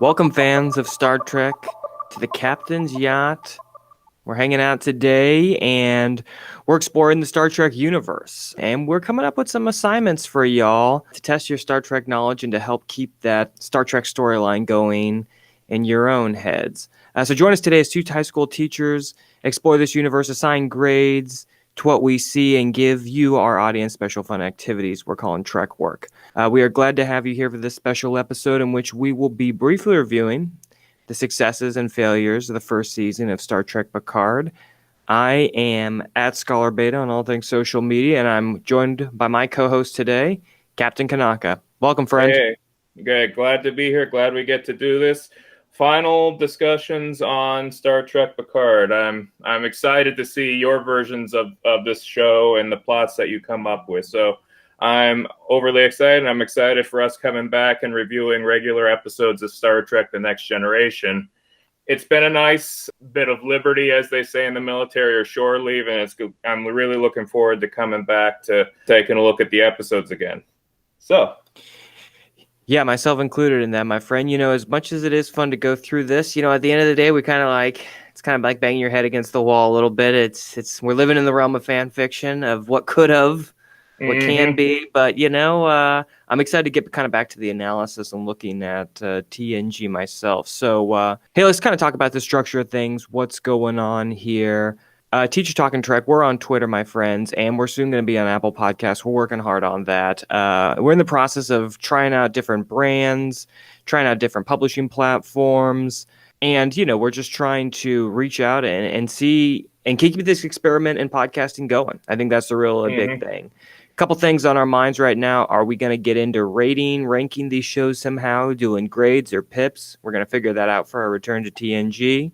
Welcome, fans of Star Trek, to the Captain's Yacht. We're hanging out today and we're exploring the Star Trek universe. And we're coming up with some assignments for y'all to test your Star Trek knowledge and to help keep that Star Trek storyline going in your own heads. So join us today as two high school teachers explore this universe, assign grades to what we see, and give you, our audience, special fun activities we're calling TrekWork. We are glad to have you here for this special episode in which we will be briefly reviewing the successes and failures of the first season of Star Trek Picard. I am at Scholar Beta on all things social media, and I'm joined by my co-host today, Captain Kanaka. Welcome, friend. Hey, good. Glad to be here. Glad we get to do this. Final discussions on Star Trek Picard. I'm excited to see your versions of this show and the plots that you come up with. So I'm overly excited. I'm excited for us coming back and reviewing regular episodes of Star Trek The Next Generation. It's been a nice bit of liberty, as they say in the military, or shore leave, and I'm really looking forward to coming back to taking a look at the episodes again. So, Yeah, myself included in that, my friend. As much as it is fun to go through this, at the end of the day, it's kind of like banging your head against the wall a little bit. We're living in the realm of fan fiction of what could have, what can be, but I'm excited to get kind of back to the analysis and looking at TNG myself. So, hey, let's kind of talk about the structure of things, what's going on here. Teacher Talking Trek, we're on Twitter, my friends, and we're soon going to be on Apple Podcasts. We're working hard on that. We're in the process of trying out different brands, trying out different publishing platforms, and, we're just trying to reach out and see and keep this experiment in podcasting going. I think that's a big thing. A couple things on our minds right now. Are we going to get into ranking these shows somehow, doing grades or pips? We're going to figure that out for our return to TNG.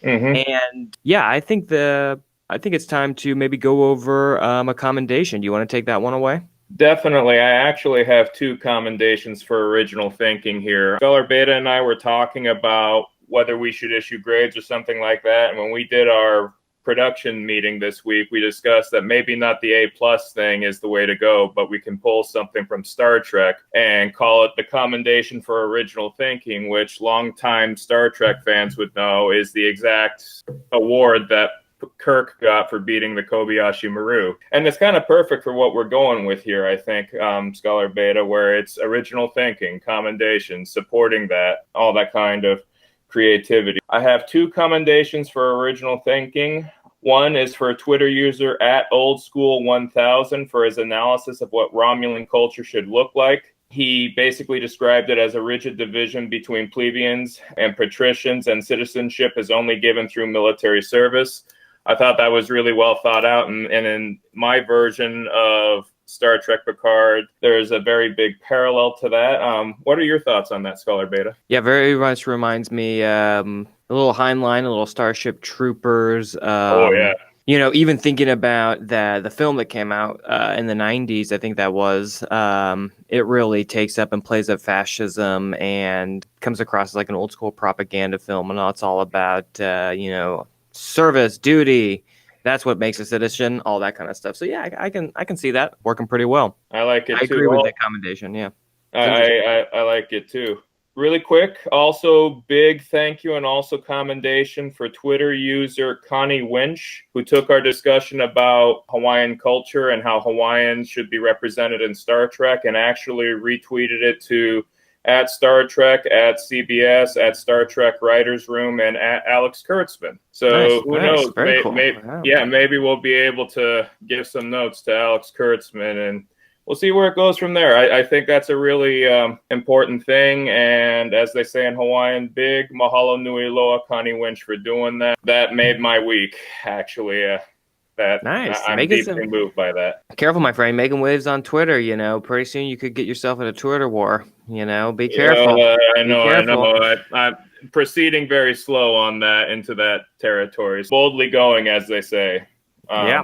And yeah, I think it's time to maybe go over a commendation. Do you want to take that one away? Definitely. I actually have two commendations for original thinking here. Scholar Beta and I were talking about whether we should issue grades or something like that. And when we did our production meeting this week, we discussed that maybe not the A+ thing is the way to go, but we can pull something from Star Trek and call it the commendation for original thinking, which longtime Star Trek fans would know is the exact award that Kirk got for beating the Kobayashi Maru. And it's kind of perfect for what we're going with here, I think, Scholar Beta, where it's original thinking, commendation, supporting that, all that kind of creativity. I have two commendations for original thinking. One is for a Twitter user at oldschool1000 for his analysis of what Romulan culture should look like. He basically described it as a rigid division between plebeians and patricians, and citizenship is only given through military service. I thought that was really well thought out, and in my version of Star Trek Picard, there's a very big parallel to that. What are your thoughts on that, Scholar Beta? Yeah, very much reminds me a little Heinlein, a little Starship Troopers. Oh, yeah. Even thinking about the film that came out in the 90s, I think that was, it really takes up and plays up fascism and comes across as like an old school propaganda film, and it's all about, service, duty. That's what makes a citizen, all that kind of stuff. So yeah, I can see that working pretty well. I like it I too. agree with that commendation. Yeah, I like it too. Really quick, also big thank you and also commendation for Twitter user Connie Winch, who took our discussion about Hawaiian culture and how Hawaiians should be represented in Star Trek and actually retweeted it to at Star Trek, at CBS, at Star Trek Writers Room, and at Alex Kurtzman. So who knows? Very cool. Maybe we'll be able to give some notes to Alex Kurtzman, and we'll see where it goes from there. I think that's a really important thing. And as they say in Hawaiian, big mahalo nui loa Connie Winch for doing that. That made my week, actually. Nice. I'm deeply moved by that. Careful, my friend. Making waves on Twitter, pretty soon you could get yourself in a Twitter war. Be careful. I know. I'm proceeding very slow on that, into that territory. Boldly going, as they say.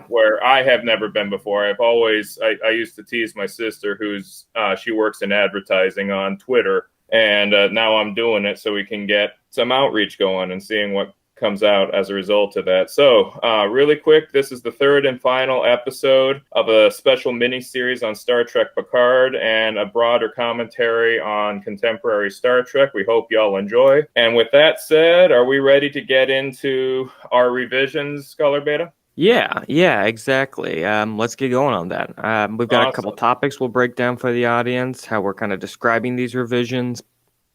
Where I have never been before. I used to tease my sister, she works in advertising on Twitter. And now I'm doing it so we can get some outreach going and seeing what comes out as a result of that. So, really quick, this is the third and final episode of a special mini-series on Star Trek Picard and a broader commentary on contemporary Star Trek. We hope y'all enjoy. And with that said, are we ready to get into our revisions, Scholar Beta? Yeah, exactly. Let's get going on that. We've got a couple Awesome. topics we'll break down for the audience, how we're kind of describing these revisions.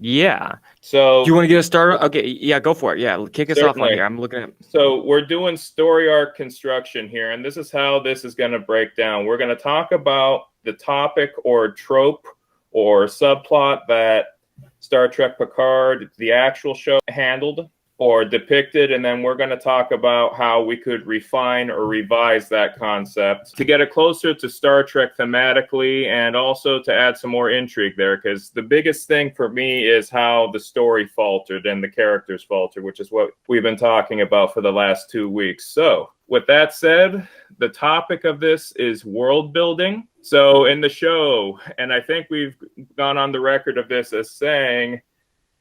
Yeah. Do you So, want to get us started? Okay, yeah, go for it. Yeah, kick us off on certainly. here. I'm looking at. So we're doing story arc construction here, and this is how this is going to break down. We're going to talk about the topic or trope or subplot that Star Trek Picard, the actual show, handled or depicted, and then we're going to talk about how we could refine or revise that concept to get it closer to Star Trek thematically and also to add some more intrigue there, because the biggest thing for me is how the story faltered and the characters faltered, which is what we've been talking about for the last 2 weeks. So with that said, the topic of this is world building. So in the show, and I think we've gone on the record of this as saying,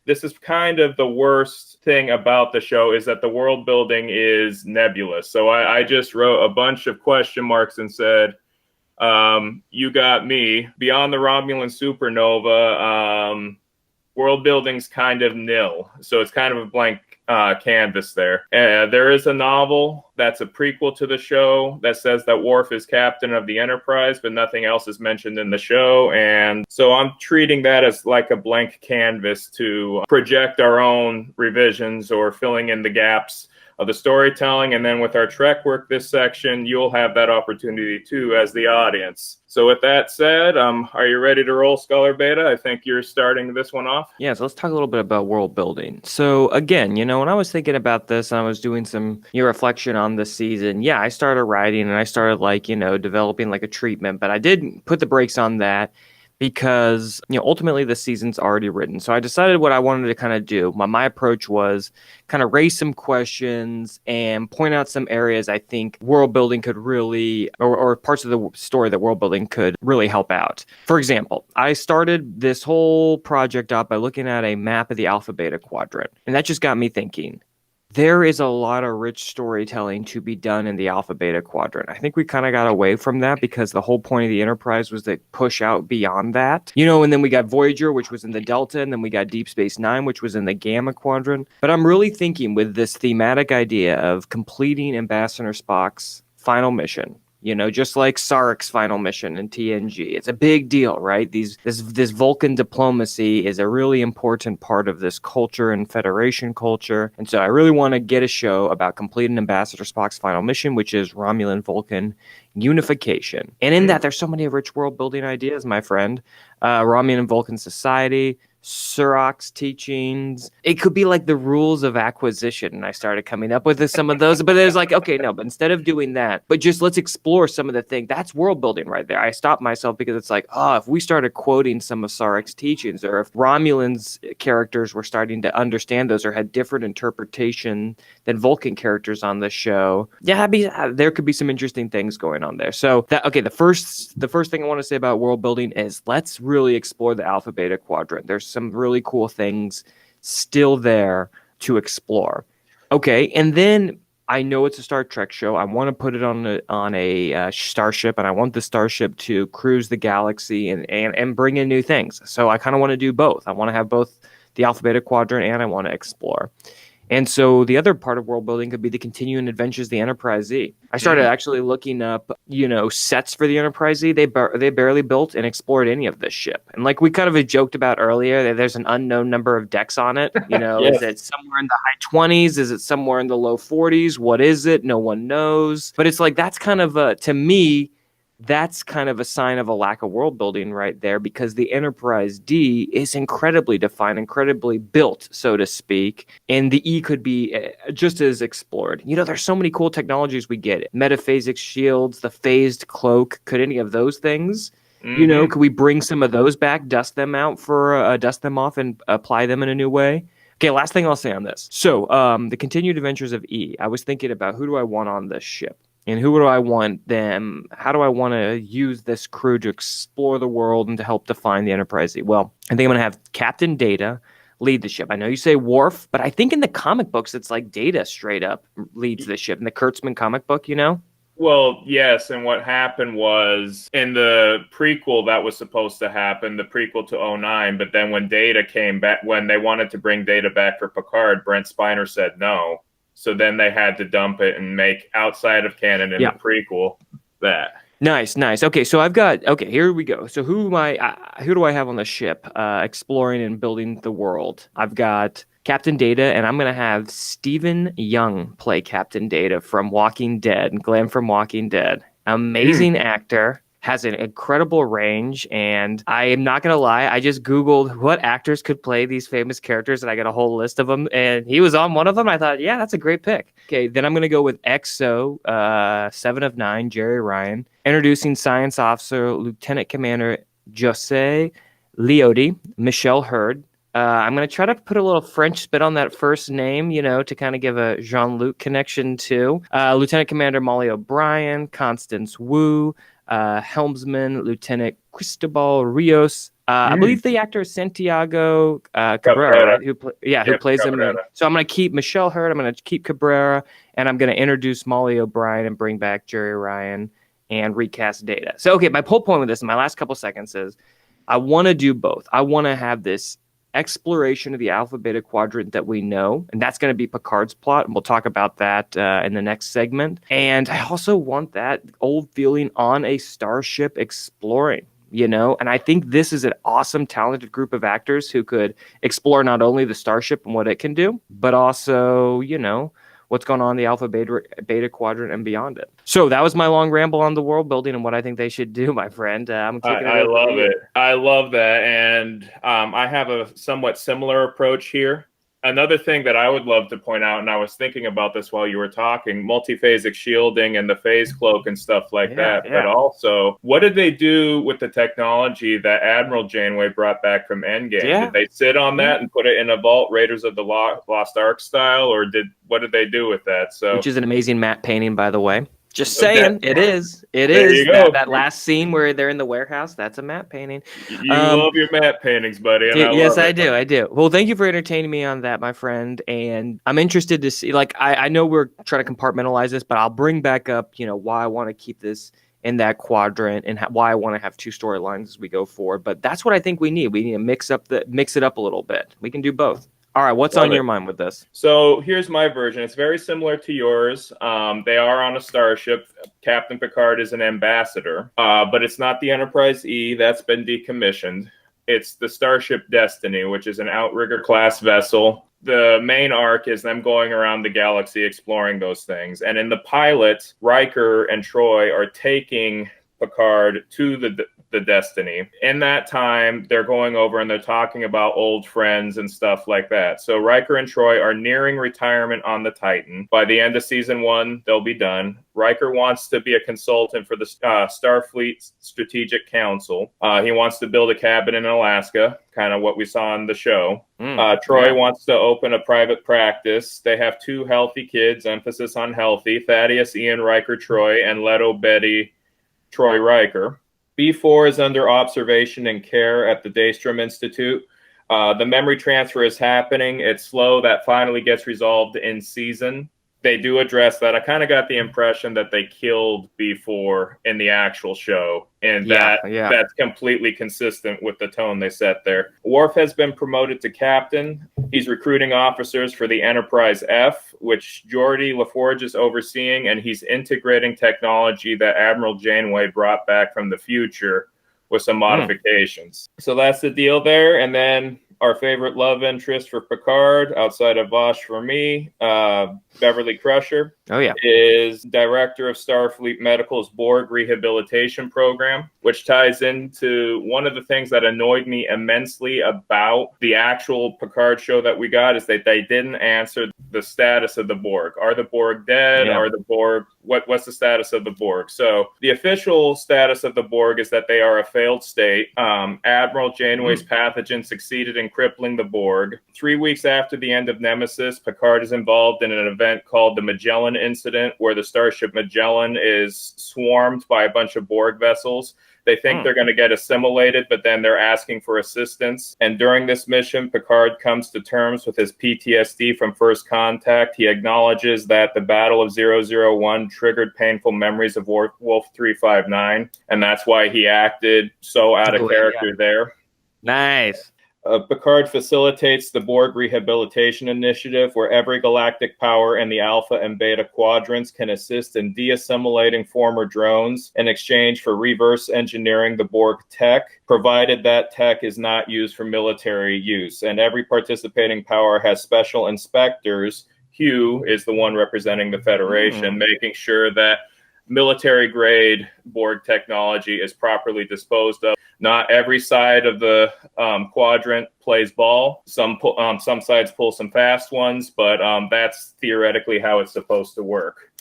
this is kind of the worst thing about the show, is that the world building is nebulous. So I just wrote a bunch of question marks and said, you got me. Beyond the Romulan supernova, world building's kind of nil. So it's kind of a blank canvas there. There is a novel that's a prequel to the show that says that Worf is captain of the Enterprise, but nothing else is mentioned in the show. And so I'm treating that as like a blank canvas to project our own revisions or filling in the gaps of the storytelling. And then with our TrekWork this section, you'll have that opportunity too as the audience. So with that said, are you ready to roll, Scholar Beta? I think you're starting this one off. Yeah, so let's talk a little bit about world building. So again, when I was thinking about this, and I was doing some reflection on this season. Yeah, I started writing and I started developing like a treatment, but I did put the brakes on that because ultimately the season's already written. So I decided what I wanted to kind of do. My approach was kind of raise some questions and point out some areas I think world building could really, or parts of the story that world building could really help out. For example, I started this whole project up by looking at a map of the Alpha Beta Quadrant, and that just got me thinking. There is a lot of rich storytelling to be done in the Alpha Beta Quadrant. I think we kind of got away from that because the whole point of the Enterprise was to push out beyond that. And then we got Voyager, which was in the Delta, and then we got Deep Space Nine, which was in the Gamma Quadrant. But I'm really thinking with this thematic idea of completing Ambassador Spock's final mission. Just like Sarek's final mission in TNG. It's a big deal, right? This Vulcan diplomacy is a really important part of this culture and Federation culture. And so I really want to get a show about completing Ambassador Spock's final mission, which is Romulan Vulcan unification. And in that, there's so many rich world building ideas, my friend. Romulan Vulcan society, Surak's teachings. It could be like the rules of acquisition. And I started coming up with some of those, but it was like, okay, no, but instead of doing that, but just let's explore some of the things. That's world building right there. I stopped myself because it's like, if we started quoting some of Surak's teachings, or if Romulan's characters were starting to understand those or had different interpretation than Vulcan characters on the show, there could be some interesting things going on there. So the first thing I want to say about world building is let's really explore the Alpha Beta Quadrant. There's some really cool things still there to explore. Okay, and then I know it's a Star Trek show. I want to put it on a starship, and I want the starship to cruise the galaxy and bring in new things. So I kind of want to do both. I want to have both the Alpha Beta Quadrant, and I want to explore. And so the other part of world building could be the continuing adventures of the Enterprise Z. I started actually looking up, sets for the Enterprise Z. They barely built and explored any of this ship. And like we kind of joked about earlier, that there's an unknown number of decks on it. Yes. Is it somewhere in the high 20s? Is it somewhere in the low 40s? What is it? No one knows. But it's like that's kind of to me, that's kind of a sign of a lack of world building right there, because the Enterprise D is incredibly defined, incredibly built, so to speak, and the E could be just as explored. There's so many cool technologies we get. Metaphasic shields, the phased cloak. Could any of those things, could we bring some of those back, dust them off and apply them in a new way? Okay, last thing I'll say on this. So the continued adventures of E, I was thinking about who do I want on this ship? And who do I want them? How do I want to use this crew to explore the world and to help define the Enterprise Z? Well, I think I'm going to have Captain Data, lead the ship? I know you say Worf, but I think in the comic books, it's like Data straight up leads the ship. In the Kurtzman comic book, you know? Well, yes, and what happened was in the prequel that was supposed to happen, the prequel to '09, but then when Data came back, when they wanted to bring Data back for Picard, Brent Spiner said no. So then they had to dump it and make outside of canon in the prequel that. Nice, nice. Okay, so okay, here we go. So who do I have on the ship exploring and building the world? I've got Captain Data, and I'm going to have Stephen Young play Captain Data from Walking Dead, Glenn from Walking Dead. Amazing actor. Has an incredible range, and I am not going to lie, I just Googled what actors could play these famous characters, and I got a whole list of them, and he was on one of them. I thought, yeah, that's a great pick. Okay, then I'm going to go with XO, 7 of 9, Jerry Ryan, introducing Science Officer Lieutenant Commander Jose Leotti, Michelle Hurd. I'm going to try to put a little French spit on that first name, to kind of give a Jean-Luc connection too. Lieutenant Commander Molly O'Brien, Constance Wu, helmsman Lieutenant Cristobal Rios. I believe the actor is Santiago Cabrera, right? Who plays him. So I'm going to keep Michelle Hurd. I'm going to keep Cabrera, and I'm going to introduce Molly O'Brien and bring back Jerry Ryan and recast Data. So, okay, my whole point with this in my last couple seconds is I want to do both. I want to have this exploration of the Alpha Beta Quadrant that we know, and that's going to be Picard's plot, and we'll talk about that in the next segment. And I also want that old feeling on a starship exploring, and I think this is an awesome, talented group of actors who could explore not only the starship and what it can do, but also, what's going on in the Alpha Beta Quadrant and beyond it. So that was my long ramble on the world building and what I think they should do, my friend. I love it. I love that. And I have a somewhat similar approach here. Another thing that I would love to point out, and I was thinking about this while you were talking, multiphasic shielding and the phase cloak and stuff like that. Yeah. But also, what did they do with the technology that Admiral Janeway brought back from Endgame? Yeah. Did they sit on that and put it in a vault, Raiders of the Lost Ark style, or what did they do with that? So, which is an amazing matte painting, by the way. Just saying, it is. It is. That last scene where they're in the warehouse, that's a matte painting. You love your matte paintings, buddy. And yes, I do. I do. Well, thank you for entertaining me on that, my friend. And I'm interested to see, I know we're trying to compartmentalize this, but I'll bring back up, why I want to keep this in that quadrant and why I want to have two storylines as we go forward. But that's what I think we need. We need to mix it up a little bit. We can do both. All right, what's on your mind with this? So here's my version. It's very similar to yours. They are on a starship. Captain Picard is an ambassador, but it's not the Enterprise E. That's been decommissioned. It's the Starship Destiny, which is an Outrigger-class vessel. The main arc is them going around the galaxy exploring those things. And in the pilot, Riker and Troy are taking Picard to the Destiny. In that time, they're going over and they're talking about old friends and stuff like that. So Riker and Troy are nearing retirement on the Titan. By the end of season 1, they'll be done. Riker wants to be a consultant for the Starfleet Strategic Council. He wants to build a cabin in Alaska, kind of what we saw on the show. Troy wants to open a private practice. They have 2 healthy kids, emphasis on healthy, Thaddeus Ian Riker Troy and Leto Betty Troy Riker. B4 is under observation and care at the Daystrom Institute. The memory transfer is happening. It's slow. That finally gets resolved in season. They do address that. I kind of got the impression that they killed B4 in the actual show, and that's completely consistent with the tone they set there. Worf has been promoted to captain. He's recruiting officers for the Enterprise F, which Geordi LaForge is overseeing, and he's integrating technology that Admiral Janeway brought back from the future with some modifications. So that's the deal there. And then our favorite love interest for Picard, outside of Vosh for me, Beverly Crusher, is director of Starfleet Medical's Borg Rehabilitation Program, which ties into one of the things that annoyed me immensely about the actual Picard show that we got is that they didn't answer the status of the Borg. Are the Borg dead? Yeah. Are the Borg... What's the status of the Borg? So the official status of the Borg is that they are a failed state. Admiral Janeway's pathogen succeeded in crippling the Borg. 3 weeks after the end of Nemesis, Picard is involved in an event called the Magellan Incident, where the starship Magellan is swarmed by a bunch of Borg vessels. They think they're going to get assimilated, but then they're asking for assistance. And during this mission, Picard comes to terms with his PTSD from first contact. He acknowledges that the Battle of 001 triggered painful memories of Wolf 359, and that's why he acted so out of character there. Nice. Picard facilitates the Borg Rehabilitation Initiative, where every galactic power in the Alpha and Beta quadrants can assist in de-assimilating former drones in exchange for reverse engineering the Borg tech, provided that tech is not used for military use. And every participating power has special inspectors. Hugh is the one representing the Federation, making sure that military-grade Borg technology is properly disposed of. Not every side of the quadrant plays ball. Some sides pull some fast ones, but that's theoretically how it's supposed to work.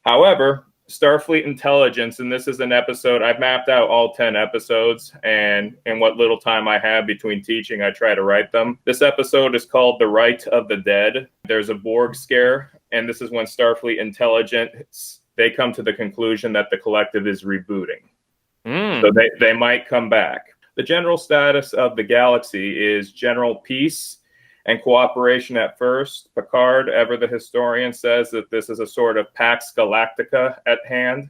However, Starfleet intelligence, and this is an episode, I've mapped out all 10 episodes, and in what little time I have between teaching, I try to write them. This episode is called The Right of the Dead. There's a Borg scare, and this is when Starfleet intelligence, they come to the conclusion that the collective is rebooting. So they might come back. The general status of the galaxy is general peace and cooperation at first. Picard, ever the historian, says that this is a sort of Pax Galactica at hand.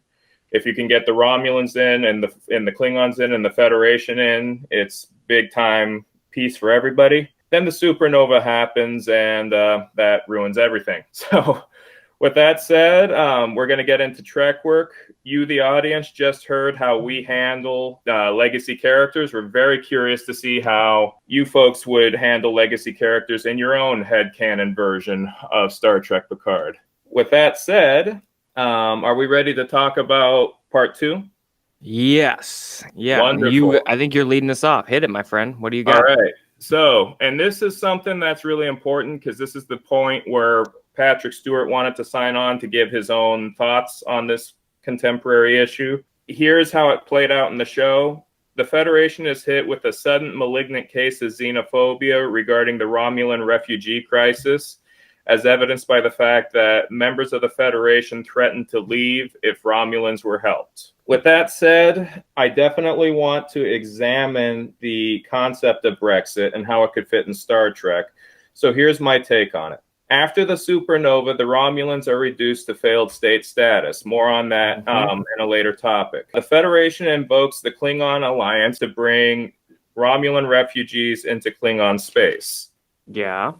If you can get the Romulans in and the Klingons in and the Federation in, it's big time peace for everybody. Then the supernova happens, and that ruins everything. So with that said, we're going to get into TrekWork. You, the audience, just heard how we handle legacy characters. We're very curious to see how you folks would handle legacy characters in your own headcanon version of Star Trek Picard. With that said, are we ready to talk about part 2? Yes. Yeah. Wonderful. I think you're leading us off. Hit it, my friend. What do you got? All right. So, and this is something that's really important because this is the point where Patrick Stewart wanted to sign on to give his own thoughts on this contemporary issue. Here's how it played out in the show. The Federation is hit with a sudden malignant case of xenophobia regarding the Romulan refugee crisis, as evidenced by the fact that members of the Federation threatened to leave if Romulans were helped. With that said, I definitely want to examine the concept of Brexit and how it could fit in Star Trek. So here's my take on it. After the supernova, the Romulans are reduced to failed state status. More on that in a later topic. The Federation invokes the Klingon alliance to bring Romulan refugees into Klingon space. Yeah.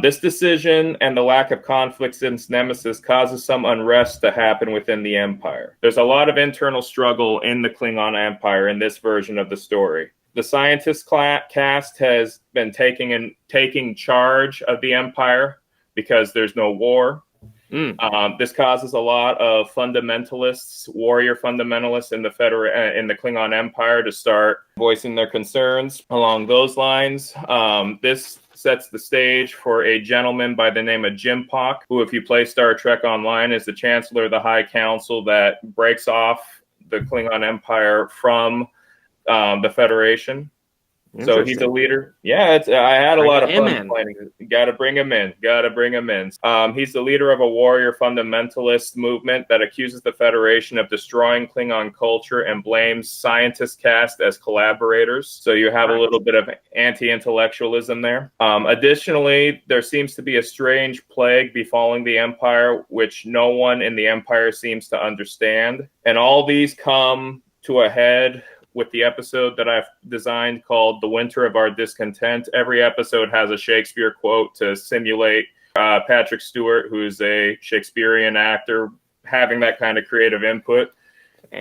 This decision and the lack of conflict since Nemesis causes some unrest to happen within the Empire. There's a lot of internal struggle in the Klingon Empire in this version of the story. The scientist cast has been taking charge of the Empire because there's no war. This causes a lot of fundamentalists, warrior fundamentalists in the Klingon Empire to start voicing their concerns along those lines. This sets the stage for a gentleman by the name of Jim Pock, who, if you play Star Trek Online, is the Chancellor of the High Council that breaks off the Klingon Empire from the Federation. So he's a leader. Yeah, I had a lot of fun playing it. Got to bring him in. He's the leader of a warrior fundamentalist movement that accuses the Federation of destroying Klingon culture and blames scientist cast as collaborators. So you have a little bit of anti-intellectualism there. Additionally, there seems to be a strange plague befalling the Empire, which no one in the Empire seems to understand. And all these come to a head with the episode that I've designed called The Winter of Our Discontent. Every episode has a Shakespeare quote to simulate Patrick Stewart, who's a Shakespearean actor, having that kind of creative input.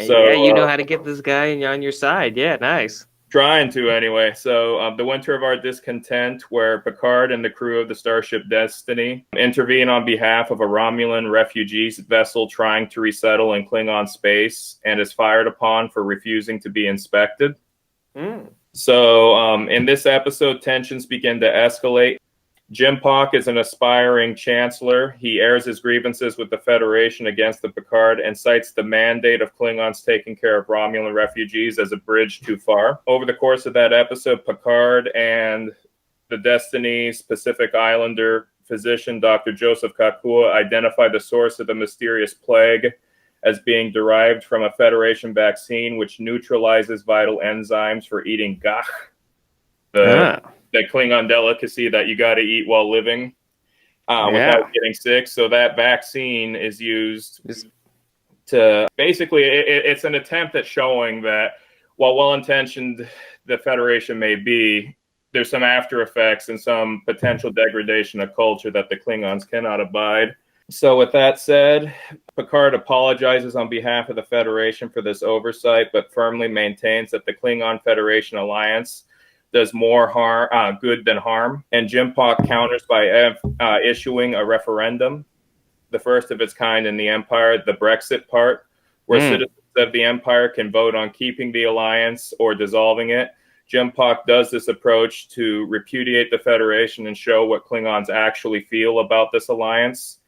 So, yeah, you know how to get this guy on your side. Yeah, nice. Trying to, anyway. So The Winter of Our Discontent, where Picard and the crew of the Starship Destiny intervene on behalf of a Romulan refugee vessel trying to resettle in Klingon space and is fired upon for refusing to be inspected. So in this episode, tensions begin to escalate. Jim Pock is an aspiring chancellor. He airs his grievances with the Federation against the Picard and cites the mandate of Klingons taking care of Romulan refugees as a bridge too far. Over the course of that episode, Picard and the Destiny's Pacific Islander physician, Dr. Joseph Kakua, identify the source of the mysterious plague as being derived from a Federation vaccine, which neutralizes vital enzymes for eating gach, the Klingon delicacy that you got to eat while living without getting sick. So that vaccine is used to basically, it's an attempt at showing that while well-intentioned the Federation may be, there's some after effects and some potential degradation of culture that the Klingons cannot abide. So with that said, Picard apologizes on behalf of the Federation for this oversight, but firmly maintains that the Klingon Federation alliance does more good than harm. And Jimpock counters by issuing a referendum, the first of its kind in the Empire, the Brexit part, where citizens of the Empire can vote on keeping the alliance or dissolving it. Jimpock does this approach to repudiate the Federation and show what Klingons actually feel about this alliance.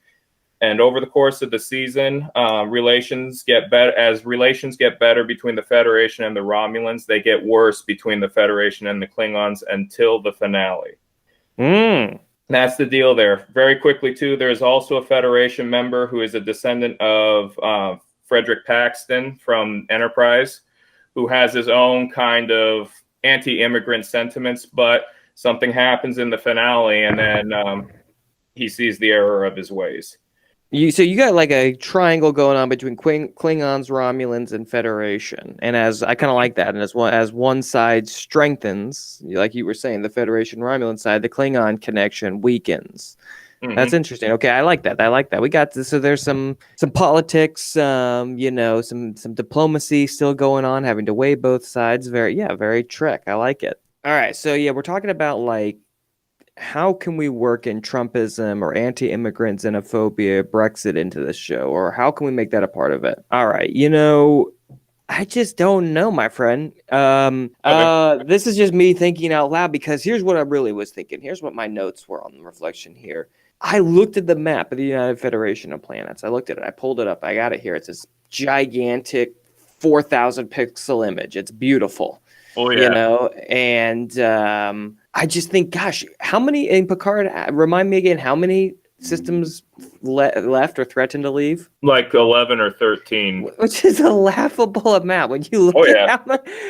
And over the course of the season, relations get better. As relations get better between the Federation and the Romulans, they get worse between the Federation and the Klingons until the finale. That's the deal there. Very quickly, too, there's also a Federation member who is a descendant of Frederick Paxton from Enterprise, who has his own kind of anti-immigrant sentiments, but something happens in the finale, and then he sees the error of his ways. So you got like a triangle going on between Klingons, Romulans, and Federation, and as I kind of like that, and as one side strengthens, like you were saying, the Federation Romulan side, the Klingon connection weakens. That's interesting. Okay, I like that. We got this. So there's some politics, some diplomacy still going on, having to weigh both sides. Very Trek. I like it. All right, so we're talking about like, how can we work in Trumpism or anti-immigrant xenophobia, Brexit into this show, or how can we make that a part of it? All right, I just don't know, my friend. This is just me thinking out loud, because here's what I really was thinking. Here's what my notes were on the reflection here. I looked at the map of the United Federation of Planets. I looked at it. I pulled it up. I got it here. It's this gigantic 4,000 pixel image. It's beautiful. Oh, yeah. And I just think, gosh, how many in Picard? Remind me again, how many systems left or threatened to leave? Like 11 or 13, which is a laughable amount when you look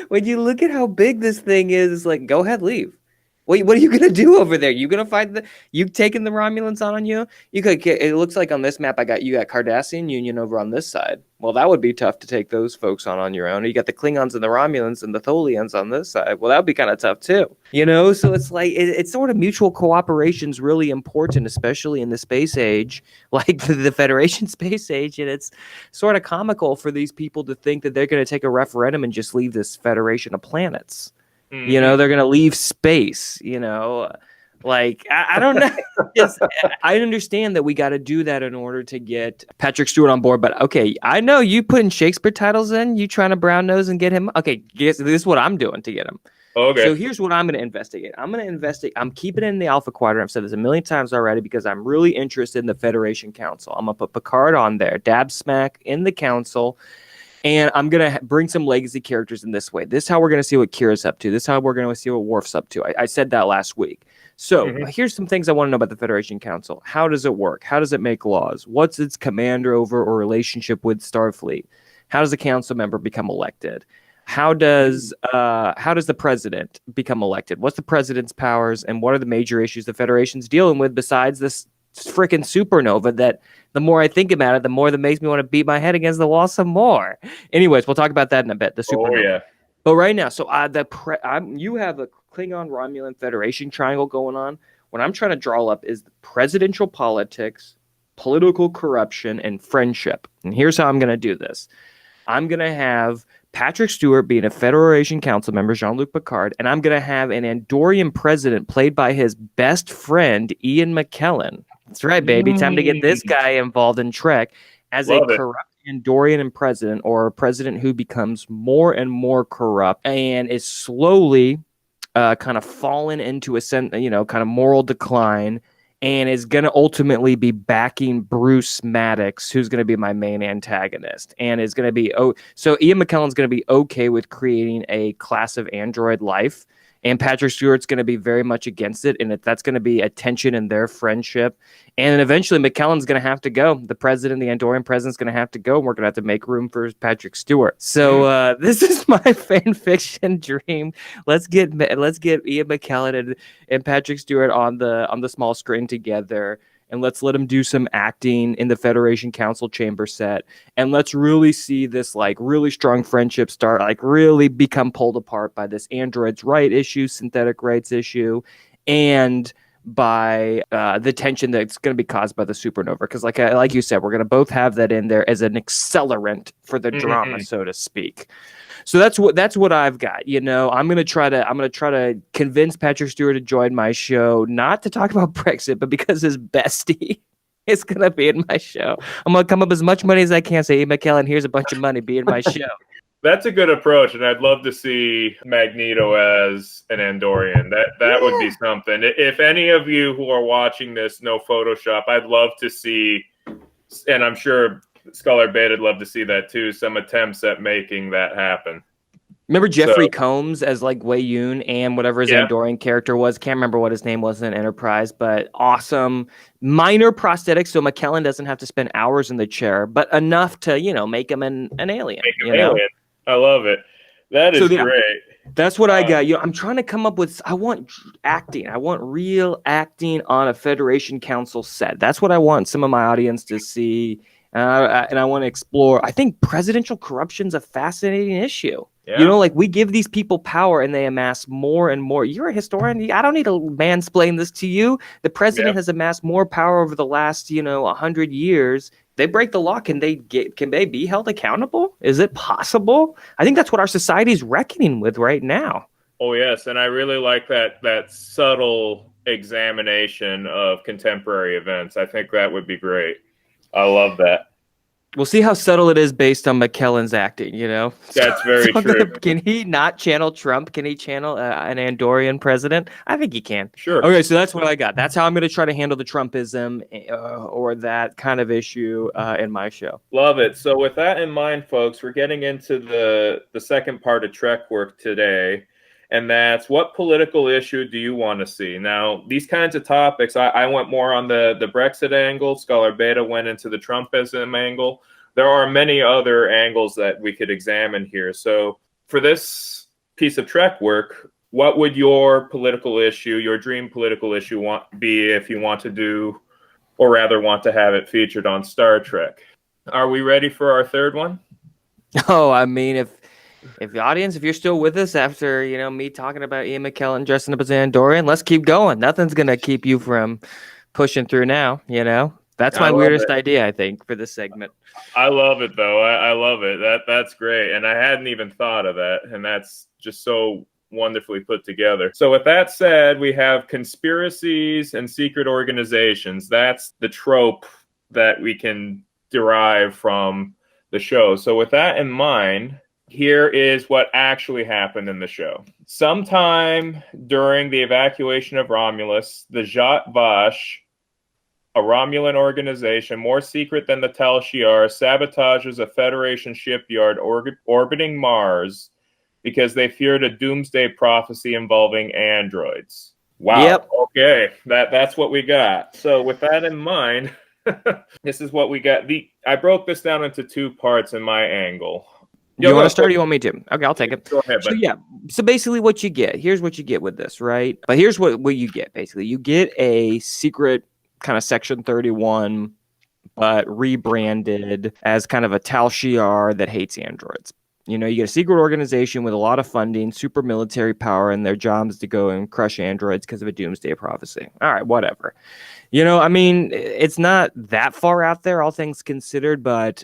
when you look at how big this thing is. It's like, go ahead, leave. What are you gonna do over there? You gonna find you've taken the Romulans on you? You could. It looks like on this map, you got Cardassian Union over on this side. Well, that would be tough to take those folks on your own. You got the Klingons and the Romulans and the Tholians on this side. Well, that would be kind of tough too. So it's like it's sort of mutual cooperation is really important, especially in the space age, like the Federation space age. And it's sort of comical for these people to think that they're going to take a referendum and just leave this Federation of planets. They're going to leave space, like, I don't know. I understand that we got to do that in order to get Patrick Stewart on board. But, okay, I know you putting Shakespeare titles in. You trying to brown nose and get him. Okay, guess this is what I'm doing to get him. Okay. So here's what I'm going to investigate. I'm keeping it in the Alpha Quadrant. I've said this a million times already because I'm really interested in the Federation Council. I'm going to put Picard on there, dab smack in the council. And I'm going to bring some legacy characters in this way. This is how we're going to see what Kira's up to. This is how we're going to see what Worf's up to. I said that last week. So here's some things I want to know about the Federation Council. How does it work? How does it make laws? What's its commander over or relationship with Starfleet? How does a council member become elected? How does the president become elected? What's the president's powers? And what are the major issues the Federation's dealing with besides this freaking supernova that the more I think about it, the more that makes me want to beat my head against the wall some more. Anyways, we'll talk about that in a bit. The supernova. Oh, yeah. But right now, so you have a Klingon Romulan Federation triangle going on. What I'm trying to draw up is the presidential politics, political corruption, and friendship. And here's how I'm going to do this. I'm going to have Patrick Stewart being a Federation Council member, Jean-Luc Picard, and I'm going to have an Andorian president played by his best friend, Ian McKellen. That's right, baby. Time to get this guy involved in Trek as corrupt Andorian president, or a president who becomes more and more corrupt and is slowly kind of fallen into a kind of moral decline, and is going to ultimately be backing Bruce Maddox, who's going to be my main antagonist, and is going to be so Ian McKellen's going to be okay with creating a class of android life And Patrick Stewart's going to be very much against it. And that's going to be a tension in their friendship. And then eventually McKellen's going to have to go. The Andorian president's going to have to go. And we're going to have to make room for Patrick Stewart. So this is my fan fiction dream. Let's get Ian McKellen and Patrick Stewart on the small screen together. And let's let him do some acting in the Federation Council chamber set. And let's really see this like really strong friendship start, like really become pulled apart by this androids' right issue, synthetic rights issue, and by the tension that's going to be caused by the supernova. Because like you said, we're going to both have that in there as an accelerant for the drama, so to speak. So that's what I've got. I'm gonna try to convince Patrick Stewart to join my show, not to talk about Brexit, but because his bestie is gonna be in my show. I'm gonna come up as much money as I can. Say, hey, McKellen, here's a bunch of money. Be in my show. That's a good approach, and I'd love to see Magneto as an Andorian. That would be something. If any of you who are watching this know Photoshop, I'd love to see, and I'm sure Scholar Beta would love to see that too, some attempts at making that happen. Remember Jeffrey Combs as like Wei Yun and whatever his Andorian character was? Can't remember what his name was in Enterprise, but awesome. Minor prosthetics, so McKellen doesn't have to spend hours in the chair, but enough to, make him an alien. Make him alien. I love it. That is great. That's what I got. I'm trying to come up with, I want acting. I want real acting on a Federation Council set. That's what I want some of my audience to see. And I want to explore. I think presidential corruption's a fascinating issue. Yeah. Like we give these people power and they amass more and more. You're a historian. I don't need to mansplain this to you. The president has amassed more power over the last, 100 years. They break the law. Can they be held accountable? Is it possible? I think that's what our society's reckoning with right now. Oh, yes. And I really like that subtle examination of contemporary events. I think that would be great. I love that. We'll see how subtle it is based on McKellen's acting, That's very true. Can he not channel Trump? Can he channel an Andorian president? I think he can. Sure. Okay, so that's what I got. That's how I'm going to try to handle the Trumpism or that kind of issue in my show. Love it. So with that in mind, folks, we're getting into the second part of TrekWork today. And that's, what political issue do you want to see? Now, these kinds of topics, I went more on the Brexit angle. Scholar Beta went into the Trumpism angle. There are many other angles that we could examine here. So for this piece of TrekWork, what would your political issue, your dream political issue be if you want to do, or rather want to have it featured on Star Trek? Are we ready for our third one? Oh, I mean, if the audience, if you're still with us after, me talking about Ian McKellen dressing up as Andorian, let's keep going. Nothing's going to keep you from pushing through now, That's my weirdest idea, I think, for this segment. I love it, though. I love it. That's great. And I hadn't even thought of that. And that's just so wonderfully put together. So with that said, we have conspiracies and secret organizations. That's the trope that we can derive from the show. So with that in mind, here is what actually happened in the show. Sometime during the evacuation of Romulus, the Yacht, a Romulan organization more secret than the Tal Shiar, sabotages a Federation shipyard orbiting Mars because they feared a doomsday prophecy involving androids. Wow. Yep. Okay, that's what we got. So with that in mind, this is what we got. I broke this down into two parts in my angle. You want to start or you want me to? Okay, I'll take it. Go ahead, so so basically what you get, here's what you get with this, right? But here's what you get, basically. You get a secret kind of Section 31, but rebranded as kind of a Tal Shiar that hates androids. You get a secret organization with a lot of funding, super military power, and their job is to go and crush androids because of a doomsday prophecy. All right, whatever. I mean, it's not that far out there, all things considered, but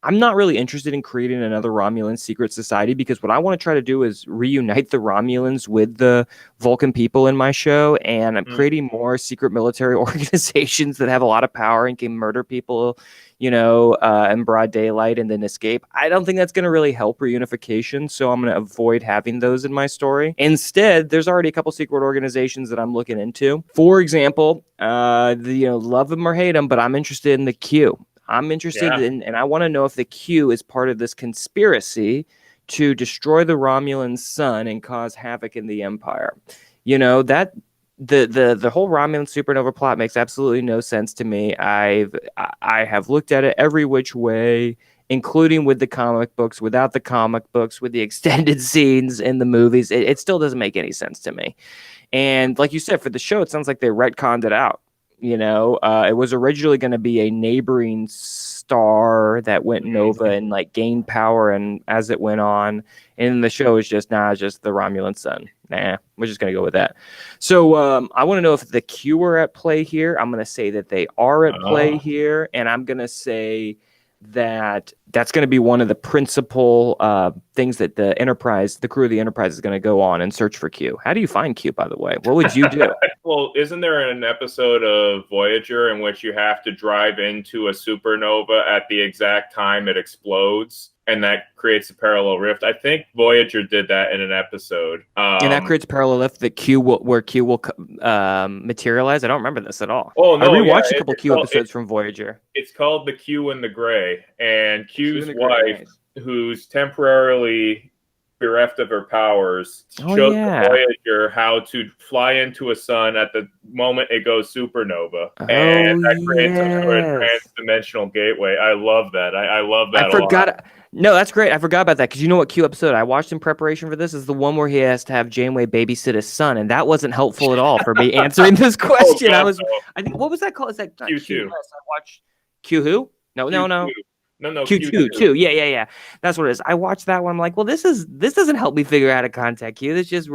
I'm not really interested in creating another Romulan secret society, because what I want to try to do is reunite the Romulans with the Vulcan people in my show, and I'm creating more secret military organizations that have a lot of power and can murder people, in broad daylight and then escape. I don't think that's going to really help reunification, so I'm going to avoid having those in my story. Instead, there's already a couple secret organizations that I'm looking into. For example, love them or hate them, but I'm interested in the Q. I'm interested in, and I want to know if the Q is part of this conspiracy to destroy the Romulan sun and cause havoc in the Empire. You know, that the whole Romulan supernova plot makes absolutely no sense to me. I have looked at it every which way, including with the comic books, without the comic books, with the extended scenes in the movies. It still doesn't make any sense to me. And like you said, for the show, it sounds like they retconned it out. You know, it was originally going to be a neighboring star that went nova and like gained power, and as it went on, and the show is just just the Romulan sun. Nah, we're just going to go with that. So I want to know if the Q are at play here. I'm going to say that they are at play here, and I'm going to say that's going to be one of the principal things that the crew of the Enterprise is going to go on and search for Q. How do you find Q, by the way? What would you do? Well, isn't there an episode of Voyager in which you have to drive into a supernova at the exact time it explodes? And that creates a parallel rift. I think Voyager did that in an episode. And that creates a parallel rift that where Q will materialize. I don't remember this at all. Oh no! I rewatched a couple Q episodes from Voyager. It's called The Q in the Gray, and Q's wife, who's temporarily bereft of her powers, shows Voyager how to fly into a sun at the moment it goes supernova, and that creates a trans-dimensional gateway. I love that. I love that. I forgot. No, that's great. I forgot about that because you know what Q episode I watched in preparation for this is the one where he has to have Janeway babysit his son, and that wasn't helpful at all for me answering this question. I think what was that called? Is that Q2? I watched Q who? No. Q2. Yeah. That's what it is. I watched that one. I'm like, well, this doesn't help me figure out how to contact Q. This just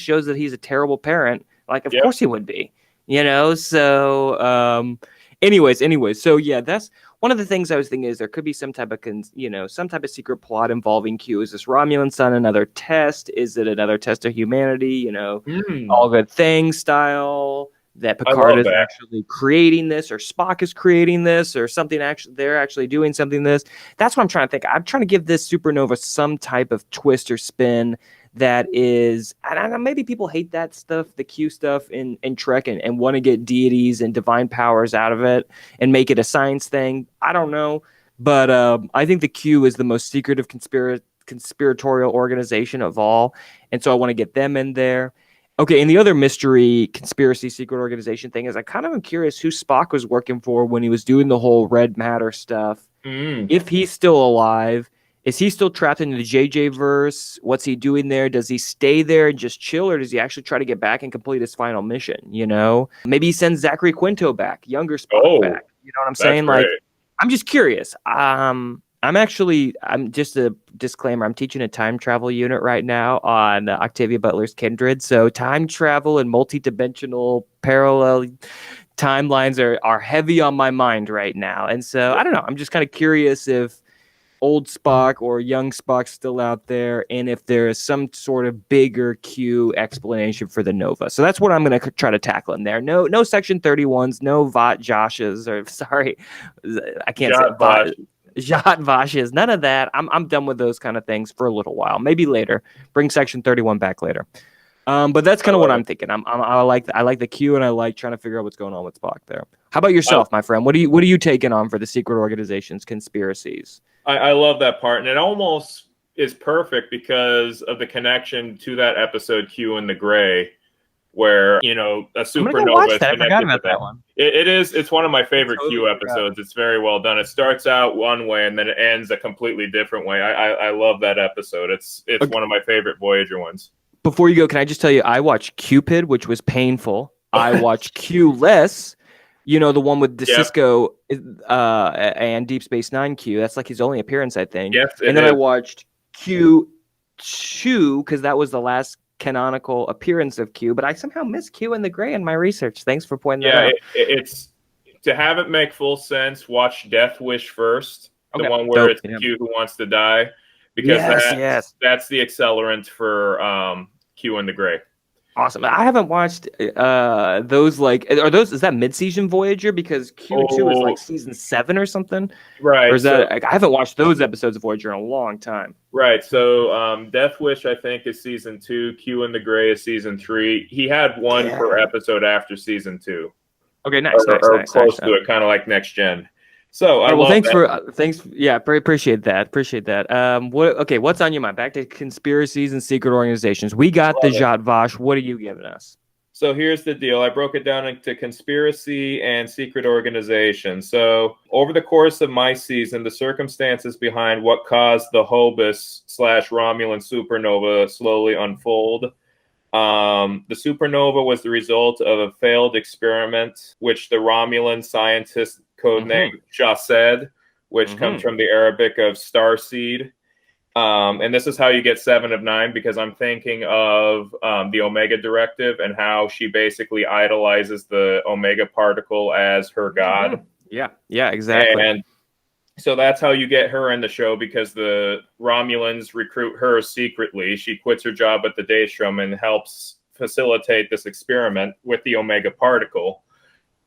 shows that he's a terrible parent. Like, of course he would be. You know. So, anyways. So yeah, that's one of the things I was thinking is there could be some type of secret plot involving Q. Is this Romulan sun another test? Is it another test of humanity? You know, all good things style. That Picard is actually creating this, or Spock is creating this, or something. They're actually doing something. That's what I'm trying to think. I'm trying to give this supernova some type of twist or spin that is. I don't know. Maybe people hate that stuff, the Q stuff in Trek, and want to get deities and divine powers out of it and make it a science thing. I don't know, but I think the Q is the most secretive conspiratorial organization of all, and so I want to get them in there. Okay, and the other mystery conspiracy secret organization thing is I kind of am curious who Spock was working for when he was doing the whole red matter stuff. If he's still alive, is he still trapped in the JJ verse? What's he doing there? Does he stay there and just chill, or does he actually try to get back and complete his final mission? You know, maybe he sends Zachary Quinto back, younger Spock back. You know what I'm saying? Great. Like, I'm just curious. I'm just a disclaimer. I'm teaching a time travel unit right now on Octavia Butler's Kindred. So time travel and multi-dimensional parallel timelines are heavy on my mind right now. And so I don't know. I'm just kind of curious if old Spock or young Spock's still out there, and if there is some sort of bigger Q explanation for the Nova. So that's what I'm going to try to tackle in there. No Section 31s, no Vought Joshes, or sorry, I can't say Vought. Yacht Vashes, none of that. I'm done with those kind of things for a little while. Maybe later. Bring Section 31 back later. But that's kind of what I'm thinking. I like the Q, and I like trying to figure out what's going on with Spock there. How about yourself, my friend? What are you taking on for the secret organizations conspiracies? I love that part, and it almost is perfect because of the connection to that episode Q in the Gray, where a supernova is connected. I forgot about that one. It's one of my favorite Q episodes. It's very well done. It starts out one way and then it ends a completely different way. I love that episode. It's one of my favorite Voyager ones. Before you go, can I just tell you, I watched Cupid, which was painful. I watched Q-less, the one with DeSisco and Deep Space Nine Q. That's like his only appearance, I think. Yes, and then I watched Q2 because that was the last canonical appearance of Q, but I somehow missed Q in the Gray in my research. Thanks for pointing that out. It's to have it make full sense. Watch Death Wish first, the one where it's Q who wants to die, because that's the accelerant for Q in the Gray. Awesome. I haven't watched those. Is that mid-season Voyager? Because Q2 is like season 7 or something, right? Or is that? I haven't watched those episodes of Voyager in a long time. Right. So Death Wish, I think, is season 2. Q in the Gray is season 3. He had one per episode after season 2. Okay, nice. Or close to it, kind of like Next Gen. So All I right, well, love thanks that. for thanks. Yeah, appreciate that. Appreciate that. Okay, what's on your mind? Back to conspiracies and secret organizations. We got the Love it. Yacht Vosh. What are you giving us? So here's the deal. I broke it down into conspiracy and secret organization. So over the course of my season, the circumstances behind what caused the Hobus slash Romulan supernova slowly unfold. The supernova was the result of a failed experiment, which the Romulan scientist codenamed Jased, which comes Mm-hmm. from the Arabic of star seed. And this is how you get 7 of 9, because I'm thinking of the Omega Directive and how she basically idolizes the Omega particle as her god. Yeah, yeah, exactly. And so that's how you get her in the show, because the Romulans recruit her secretly. She quits her job at the Daystrom and helps facilitate this experiment with the Omega particle,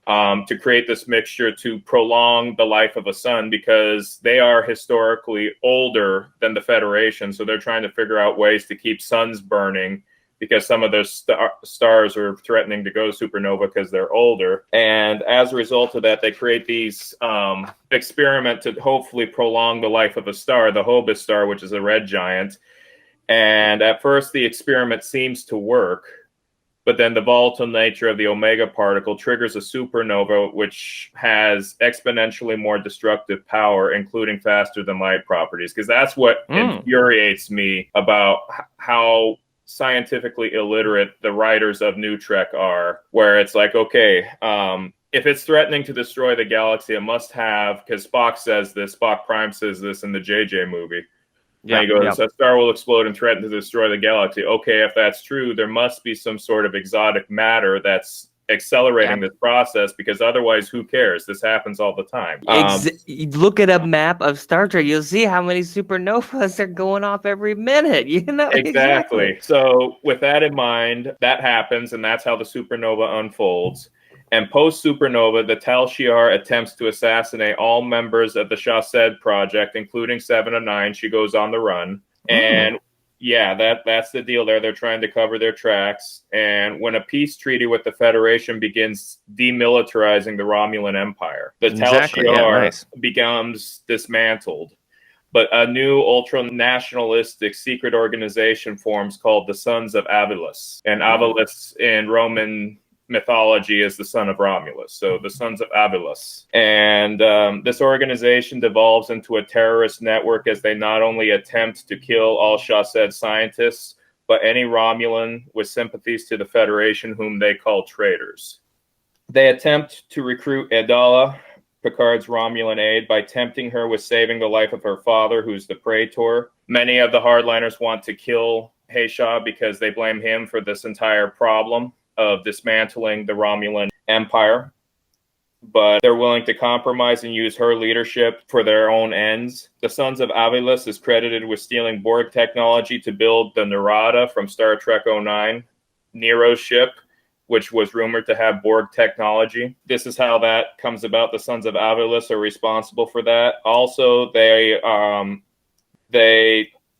to create this mixture to prolong the life of a sun, because they are historically older than the Federation. So they're trying to figure out ways to keep suns burning, because some of their stars are threatening to go supernova because they're older. And as a result of that, they create these experiment to hopefully prolong the life of a star, the Hobus star, which is a red giant. And at first, the experiment seems to work. But then the volatile nature of the Omega particle triggers a supernova, which has exponentially more destructive power, including faster than light properties. Because that's what infuriates me about how scientifically illiterate the writers of New Trek are, where it's like, okay, if it's threatening to destroy the galaxy, it must have, because Spock says this, Spock Prime says this in the JJ movie. Yeah, and he goes, yeah. a star will explode and threaten to destroy the galaxy. Okay, if that's true, there must be some sort of exotic matter that's accelerating this process, because otherwise, who cares? This happens all the time. You look at a map of Star Trek, you'll see how many supernovas are going off every minute. You know, Exactly. So with that in mind, that happens, and that's how the supernova unfolds. And post-supernova, the Tal Shiar attempts to assassinate all members of the Shased Project, including 7 of 9. She goes on the run. And yeah, that's the deal there. They're trying to cover their tracks. And when a peace treaty with the Federation begins demilitarizing the Romulan Empire, the Tal Shiar becomes dismantled. But a new ultra-nationalistic secret organization forms called the Sons of Avilus. And Avilus in Roman mythology is the son of Romulus, so the Sons of Avilus. And this organization devolves into a terrorist network, as they not only attempt to kill all Shased scientists, but any Romulan with sympathies to the Federation whom they call traitors. They attempt to recruit Adala, Picard's Romulan aide, by tempting her with saving the life of her father, who's the Praetor. Many of the hardliners want to kill Hayshaw because they blame him for this entire problem of dismantling the Romulan Empire, but they're willing to compromise and use her leadership for their own ends. The Sons of Avilus is credited with stealing Borg technology to build the Narada from Star Trek 09, Nero's ship, which was rumored to have Borg technology. This is how that comes about. The Sons of Avilus are responsible for that. Also, they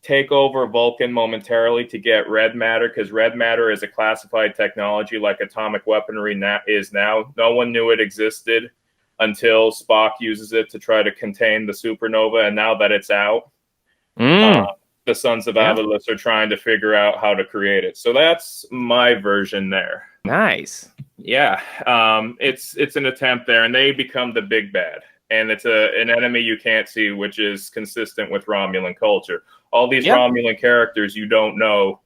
take over Vulcan momentarily to get red matter, because red matter is a classified technology like atomic weaponry is now. No one knew it existed until Spock uses it to try to contain the supernova, and now that it's out, the Sons of Avilus are trying to figure out how to create it. So that's my version there. Nice. Yeah, it's an attempt there, and they become the big bad. And it's an enemy you can't see, which is consistent with Romulan culture. All these Romulan characters, you don't know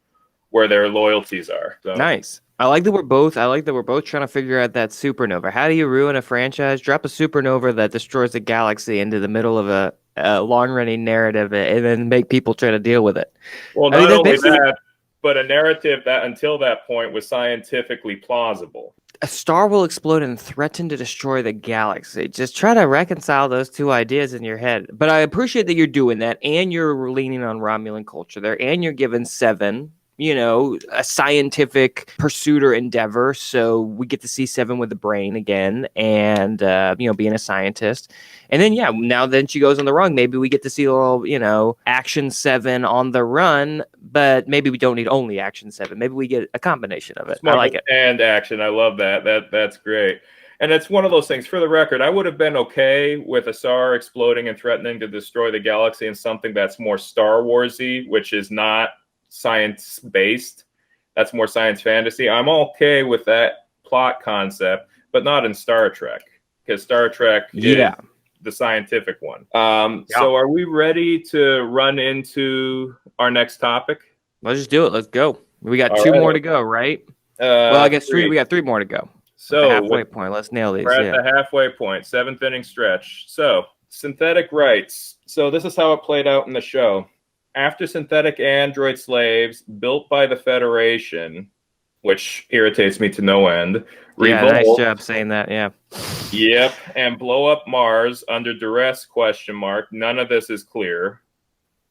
where their loyalties are. So. Nice. I like that we're both trying to figure out that supernova. How do you ruin a franchise? Drop a supernova that destroys the galaxy into the middle of a long-running narrative, and then make people try to deal with it. Well, not only that, but a narrative that until that point was scientifically plausible. A star will explode and threaten to destroy the galaxy. Just try to reconcile those two ideas in your head. But I appreciate that you're doing that, and you're leaning on Romulan culture there, and you're giving 7, a scientific pursuit or endeavor. So we get to see 7 with the brain again, and being a scientist. And then now then she goes on the run. Maybe we get to see a little, action 7 on the run, but maybe we don't need only action 7. Maybe we get a combination of it. I like it. And action. I love that. That's great. And it's one of those things, for the record, I would have been okay with a star exploding and threatening to destroy the galaxy in something that's more Star Wars-y, which is not science-based. That's more science fantasy. I'm okay with that plot concept, but not in Star Trek, because Star Trek is the scientific one. So are we ready to run into our next topic? Let's just do it. Let's go. We got All two right. more to go, right? Well, I guess three. We got 3 more to go. So the halfway point. Let's nail these. We're at the halfway point, 7th inning stretch. So synthetic rights. So this is how it played out in the show. After synthetic android slaves built by the Federation, which irritates me to no end, revolt, nice job saying that. Yeah. Yep, and blow up Mars under duress? ? None of this is clear.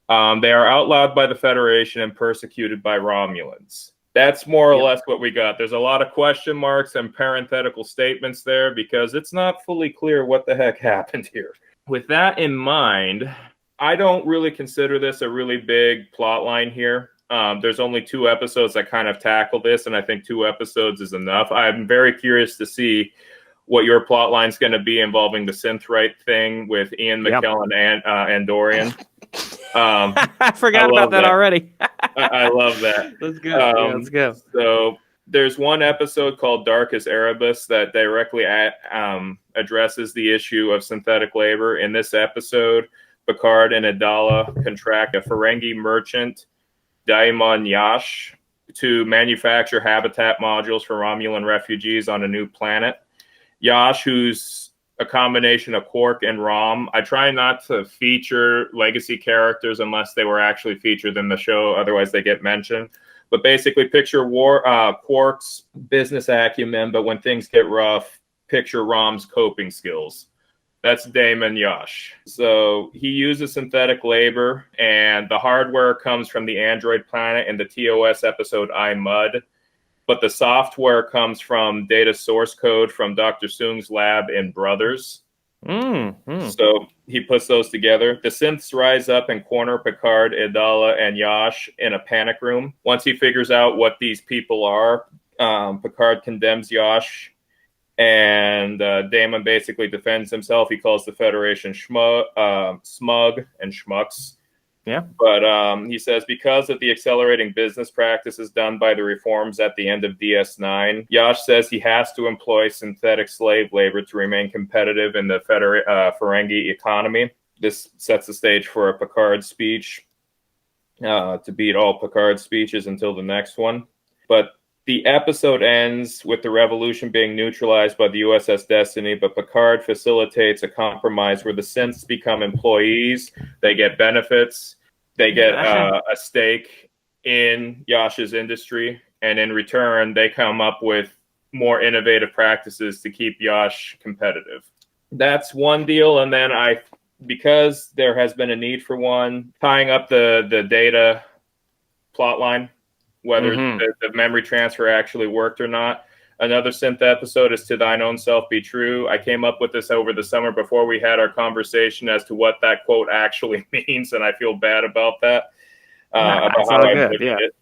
They are outlawed by the Federation and persecuted by Romulans. That's more or less what we got. There's a lot of question marks and parenthetical statements there because it's not fully clear what the heck happened here. With that in mind, I don't really consider this a really big plot line here. There's only 2 episodes that kind of tackle this, and I think 2 episodes is enough. I'm very curious to see what your plot line is going to be involving the synth-right thing with Ian McKellen and Dorian. I forgot about that already. I love that. Let's go. Let's go. So there's one episode called Darkest Erebus that directly addresses the issue of synthetic labor. In this episode, Picard and Adala contract a Ferengi merchant, Daimon Yacht, to manufacture habitat modules for Romulan refugees on a new planet. Yacht, who's a combination of Quark and Rom. I try not to feature legacy characters unless they were actually featured in the show. Otherwise, they get mentioned. But basically, picture Quark's business acumen, but when things get rough, picture Rom's coping skills. That's Damon Yacht. So he uses synthetic labor, and the hardware comes from the android planet in the TOS episode I, Mud. But the software comes from data source code from Dr. Soong's lab in Brothers. So he puts those together. The synths rise up and corner Picard, Adala, and Yacht in a panic room. Once he figures out what these people are, Picard condemns Yacht, and Damon basically defends himself. He calls the Federation smug and schmucks. Yeah. But he says because of the accelerating business practices done by the reforms at the end of DS9, Yacht says he has to employ synthetic slave labor to remain competitive in the Ferengi economy. This sets the stage for a Picard speech to beat all Picard speeches until the next one. But the episode ends with the revolution being neutralized by the USS Destiny, but Picard facilitates a compromise where the synths become employees, they get benefits, they get a stake in Yash's industry, and in return, they come up with more innovative practices to keep Yacht competitive. That's one deal, and then because there has been a need for one, tying up the data plotline, whether the memory transfer actually worked or not. Another synth episode is To Thine Own Self Be True. I came up with this over the summer before we had our conversation as to what that quote actually means, and I feel bad about that. About how I put it.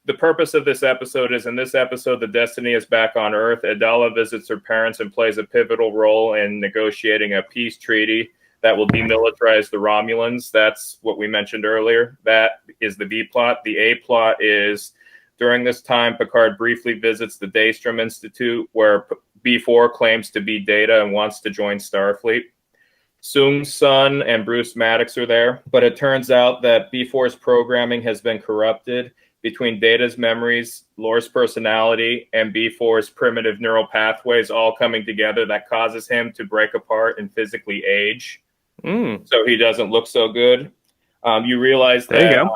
The purpose of this episode is, in this episode, the Destiny is back on Earth. Adala visits her parents and plays a pivotal role in negotiating a peace treaty that will demilitarize the Romulans. That's what we mentioned earlier. That is the B plot. The A plot is, during this time, Picard briefly visits the Daystrom Institute, where B4 claims to be Data and wants to join Starfleet. Soong's son and Bruce Maddox are there, but it turns out that B4's programming has been corrupted between Data's memories, Lore's personality, and B4's primitive neural pathways all coming together that causes him to break apart and physically age. So he doesn't look so good. You realize that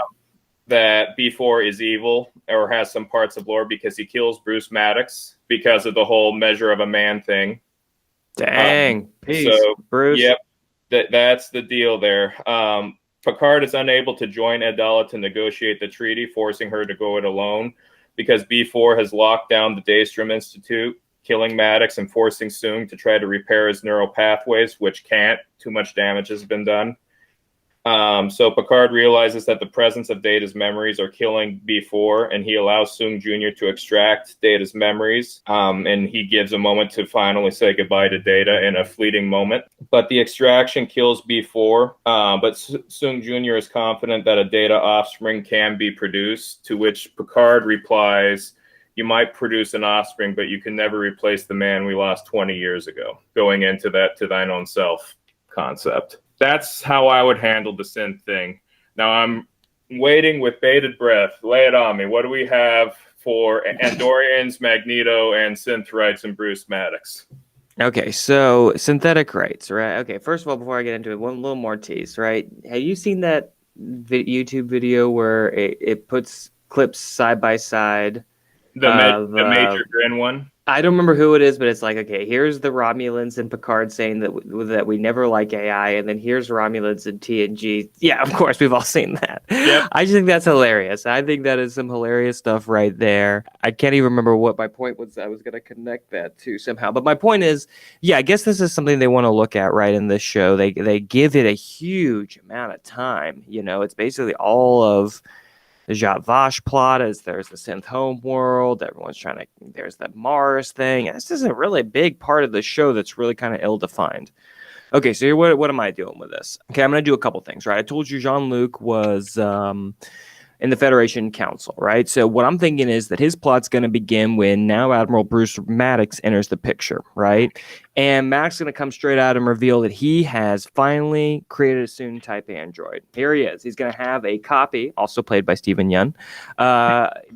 that B4 is evil or has some parts of Lore because he kills Bruce Maddox because of the whole measure of a man thing. Dang. Peace, so, Bruce. Yep, that's the deal there. Picard is unable to join Adala to negotiate the treaty, forcing her to go it alone because B4 has locked down the Daystrom Institute, killing Maddox and forcing Soong to try to repair his neural pathways, which can't. Too much damage has been done. So Picard realizes that the presence of Data's memories are killing B4, and he allows Soong Jr. to extract Data's memories, and he gives a moment to finally say goodbye to Data in a fleeting moment. But the extraction kills B4, but Soong Jr. is confident that a Data offspring can be produced, to which Picard replies, "You might produce an offspring, but you can never replace the man we lost 20 years ago," going into that to thine own self concept. That's how I would handle the synth thing. Now I'm waiting with bated breath. Lay it on me. What do we have for Andorians, Magneto, and synth rights and Bruce Maddox? Okay, so synthetic rights, right? Okay, first of all, before I get into it, one little more tease, right? Have you seen that YouTube video where it puts clips side by side of The Major Grin one? I don't remember who it is, but it's like, okay, here's the Romulans and Picard saying that we never like AI, and then here's Romulans and TNG. Yeah, of course, we've all seen that. Yep. I just think that's hilarious. I think that is some hilarious stuff right there. I can't even remember what my point was. I was going to connect that to somehow. But my point is, yeah, I guess this is something they want to look at, right, in this show. They give it a huge amount of time. You know, it's basically all of the Yacht plot. Is there's the synth home world, everyone's trying to, there's the Mars thing, and this is a really big part of the show that's really kind of ill-defined. Okay, so here, what am I doing with this? Okay, I'm going to do a couple things, right? I told you Jean-Luc was in the Federation Council, right? So what I'm thinking is that his plot's going to begin when now Admiral Bruce Maddox enters the picture, right? And Maddox is going to come straight out and reveal that he has finally created a Soong type android. Here he is. He's going to have a copy, also played by Stephen Yeun,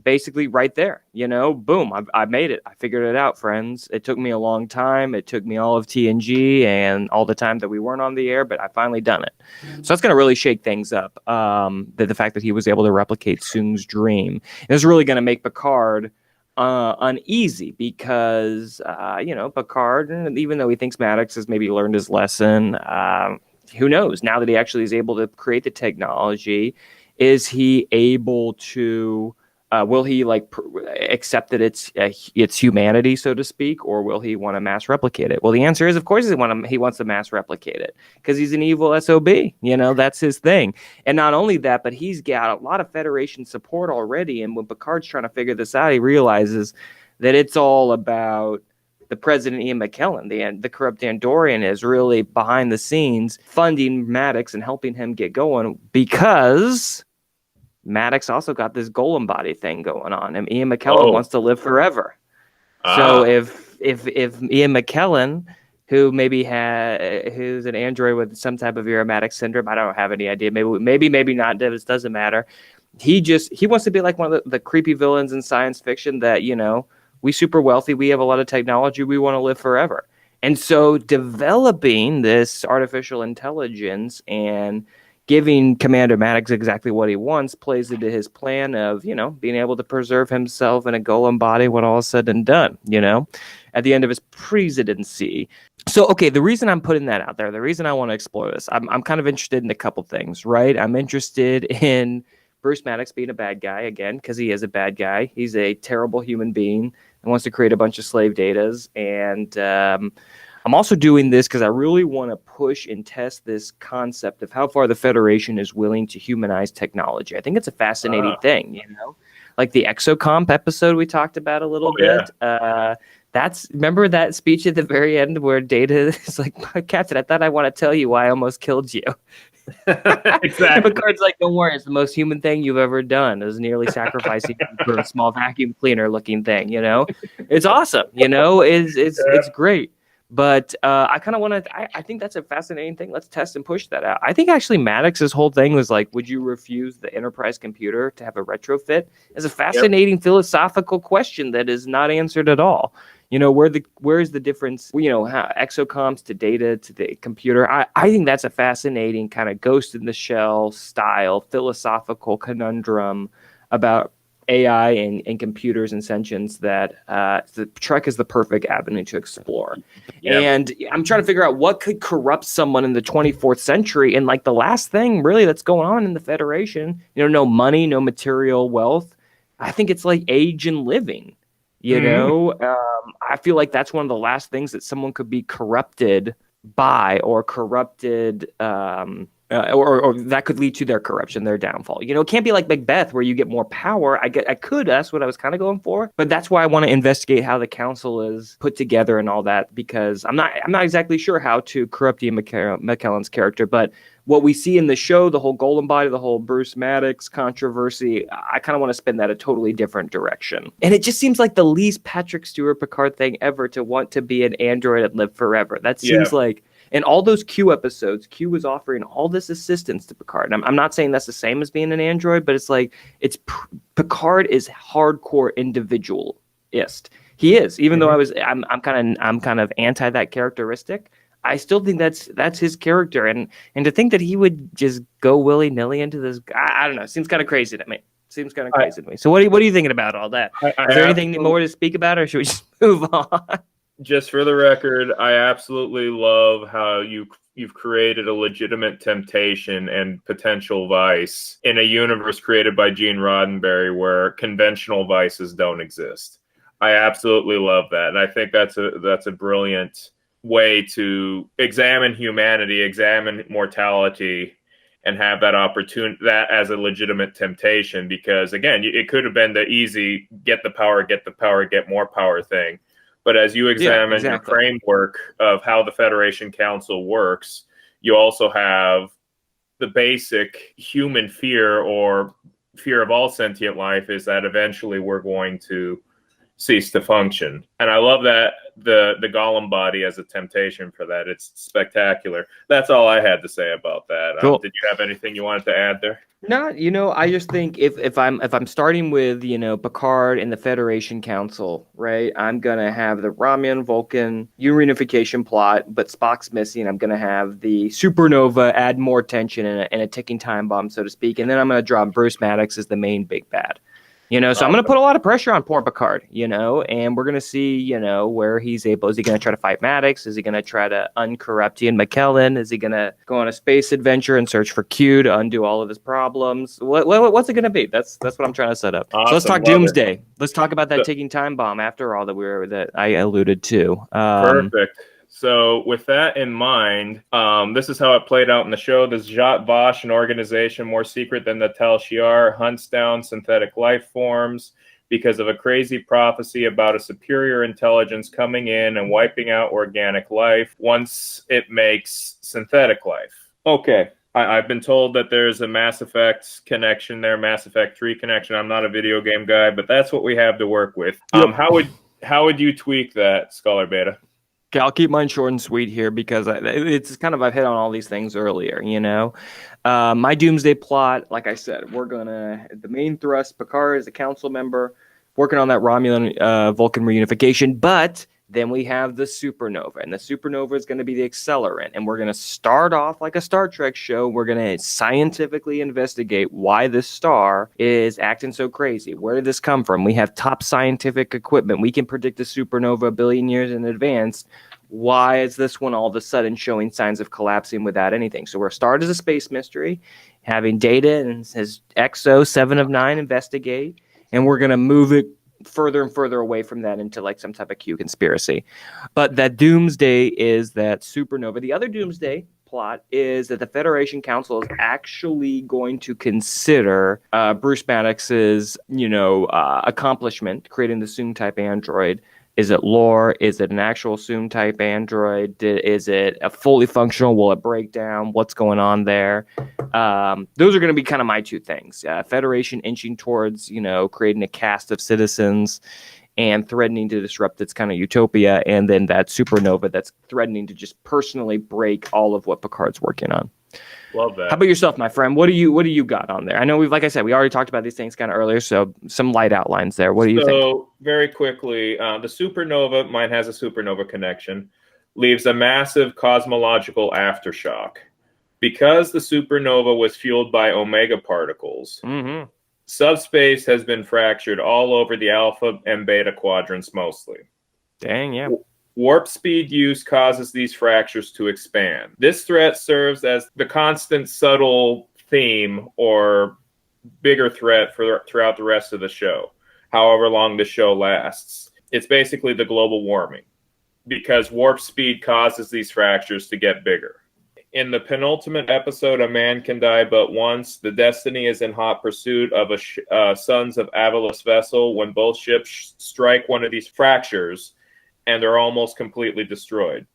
basically right there. You know, boom, I made it. I figured it out, friends. It took me a long time. It took me all of TNG and all the time that we weren't on the air, but I finally done it. So that's going to really shake things up. The fact that he was able to replicate Soong's dream is really going to make Picard uneasy because, you know, Picard, even though he thinks Maddox has maybe learned his lesson, who knows? Now that he actually is able to create the technology, is he able to, will he accept that it's humanity, so to speak, or will he want to mass replicate it? Well, the answer is, of course, he wants to mass replicate it because he's an evil SOB. You know, that's his thing. And not only that, but he's got a lot of Federation support already. And when Picard's trying to figure this out, he realizes that it's all about the president, Ian McKellen, the corrupt Andorian, is really behind the scenes funding Maddox and helping him get going because Maddox also got this golem body thing going on, and Ian McKellen wants to live forever. So if Ian McKellen, who maybe who's an android with some type of aromatic syndrome, I don't have any idea. Maybe not. It doesn't matter. He wants to be like one of the creepy villains in science fiction that, you know, we super wealthy, we have a lot of technology, we want to live forever. And so developing this artificial intelligence and giving Commander Maddox exactly what he wants plays into his plan of, you know, being able to preserve himself in a golem body when all is said and done, you know, at the end of his presidency. So, okay, the reason I'm putting that out there, the reason I want to explore this, I'm kind of interested in a couple things, right? I'm interested in Bruce Maddox being a bad guy, again, because he is a bad guy. He's a terrible human being and wants to create a bunch of slave datas. And I'm also doing this because I really want to push and test this concept of how far the Federation is willing to humanize technology. I think it's a fascinating thing, you know, like the exocomp episode we talked about a little bit. Yeah. Remember that speech at the very end where Data is like, Captain, I thought I want to tell you why I almost killed you. Exactly. Picard's like, don't worry, it's the most human thing you've ever done. It was nearly sacrificing for a small vacuum cleaner looking thing, you know? It's awesome, you know? It's great. But I kind of want to, I think that's a fascinating thing. Let's test and push that out. I think actually Maddox's whole thing was like, would you refuse the Enterprise computer to have a retrofit? It's a fascinating philosophical question that is not answered at all. You know, where's the difference, you know, how exocomps to Data to the computer? I think that's a fascinating kind of Ghost in the Shell style philosophical conundrum about AI and computers and sentience that the Trek is the perfect avenue to explore. Yep. And I'm trying to figure out what could corrupt someone in the 24th century. And like the last thing really that's going on in the Federation, you know, no money, no material wealth. I think it's like age and living, you know. I feel like that's one of the last things that someone could be corrupted by or corrupted or that could lead to their corruption, their downfall. It can't be like Macbeth where you get more power. That's what I was kind of going for, but that's why I want to investigate how the council is put together and all that, because I'm not exactly sure how to corrupt Ian McKellen's character, but what we see in the show, the whole Golem body, the whole Bruce Maddox controversy, I kind of want to spin that a totally different direction. And it just seems like the least Patrick Stewart Picard thing ever to want to be an android and live forever. That seems like in all those Q episodes, Q was offering all this assistance to Picard. And I'm not saying that's the same as being an android, but it's like Picard is hardcore individualist. He is, even though I'm kind of anti that characteristic. I still think that's his character, and to think that he would just go willy-nilly into this, I don't know, seems kind of crazy to me. So what are you thinking about all that? Is there anything more to speak about, or should we just move on? Just for the record, I absolutely love how you've created a legitimate temptation and potential vice in a universe created by Gene Roddenberry where conventional vices don't exist. I absolutely love that, and I think that's a brilliant way to examine humanity, examine mortality, and have that opportunity, that as a legitimate temptation. Because again, it could have been the easy get more power thing. But as you examine your framework of how the Federation Council works, you also have the basic human fear, or fear of all sentient life, is that eventually we're going to cease to function. And I love that the Golem body as a temptation for that. It's spectacular. That's all I had to say about that. Cool. Did you have anything you wanted to add there? No, I just think if I'm starting with, Picard and the Federation Council, right? I'm gonna have the Romulan Vulcan reunification plot, but Spock's missing. I'm gonna have the supernova, add more tension and a ticking time bomb, so to speak, and then I'm gonna drop Bruce Maddox as the main big bad. So I'm going to put a lot of pressure on poor Picard, and we're going to see, where he's able. Is he going to try to fight Maddox? Is he going to try to uncorrupt Ian McKellen? Is he going to go on a space adventure and search for Q to undo all of his problems? What's it going to be? That's what I'm trying to set up. Awesome. So let's talk Doomsday. Let's talk about that ticking time bomb after all that I alluded to. Perfect. So with that in mind, this is how it played out in the show. The Yacht, an organization more secret than the Tal Shiar, hunts down synthetic life forms because of a crazy prophecy about a superior intelligence coming in and wiping out organic life once it makes synthetic life. Okay. I've been told that there's a Mass Effect connection there, Mass Effect 3 connection. I'm not a video game guy, but that's what we have to work with. How would you tweak that, Scholar Beta? Okay, I'll keep mine short and sweet here because it's kind of, I've hit on all these things earlier, My Doomsday plot, like I said, the main thrust, Picard is a council member working on that Romulan Vulcan reunification, but then we have the supernova, and the supernova is going to be the accelerant, and we're going to start off like a Star Trek show. We're going to scientifically investigate why this star is acting so crazy. Where did this come from? We have top scientific equipment. We can predict a supernova a billion years in advance. Why is this one all of a sudden showing signs of collapsing without anything? So we're started as a space mystery, having Data and his XO 7 of 9 investigate, and we're going to move it further and further away from that into like some type of Q conspiracy. But that Doomsday is that supernova. The other Doomsday plot is that the Federation Council is actually going to consider Bruce Maddox's, accomplishment, creating the Soong type android. Is it lore? Is it an actual Soong type android? Is it a fully functional? Will it break down? What's going on there? Those are going to be kind of my two things. Federation inching towards, creating a caste of citizens and threatening to disrupt its kind of utopia. And then that supernova that's threatening to just personally break all of what Picard's working on. Love that. How about yourself, my friend? What do you got on there? I know like I said, we already talked about these things kind of earlier, so some light outlines there. What do you think? So very quickly, the supernova, mine has a supernova connection, leaves a massive cosmological aftershock. Because the supernova was fueled by omega particles, subspace has been fractured all over the alpha and beta quadrants mostly. Dang, yeah. Warp speed use causes these fractures to expand. This threat serves as the constant subtle theme or bigger threat throughout the rest of the show, however long the show lasts. It's basically the global warming, because warp speed causes these fractures to get bigger. In the penultimate episode, A Man Can Die But Once, the Destiny is in hot pursuit of a Sons of Avilos vessel when both ships strike one of these fractures and they're almost completely destroyed.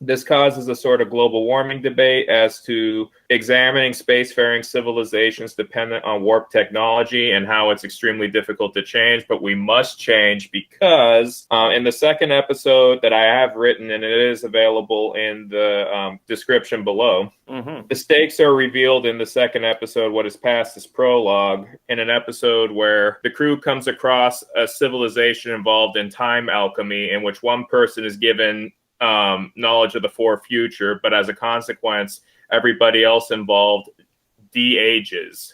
This causes a sort of global warming debate as to examining spacefaring civilizations dependent on warp technology and how it's extremely difficult to change, but we must change because in the second episode that I have written, and it is available in the description below, the stakes are revealed in the second episode, what is past this prologue, in an episode where the crew comes across a civilization involved in time alchemy in which one person is given knowledge of the far future, but as a consequence, everybody else involved de-ages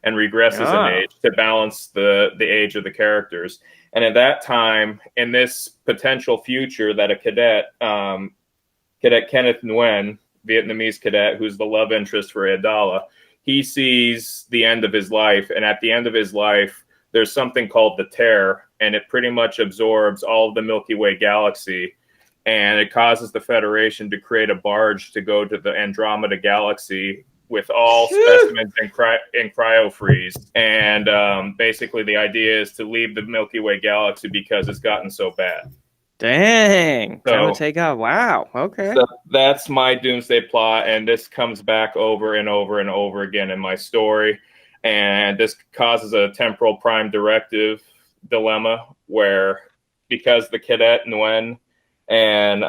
and regresses in age to balance the age of the characters. And at that time, in this potential future that a cadet Kenneth Nguyen, Vietnamese cadet, who's the love interest for Adala, he sees the end of his life. And at the end of his life, there's something called the Tear, and it pretty much absorbs all of the Milky Way galaxy. And it causes the Federation to create a barge to go to the Andromeda Galaxy with all specimens in cryo-freeze. And basically the idea is to leave the Milky Way Galaxy because it's gotten so bad. Dang. Time to take off. Wow. Okay. So that's my doomsday plot, and this comes back over and over and over again in my story. And this causes a temporal prime directive dilemma where, because the cadet Nguyen and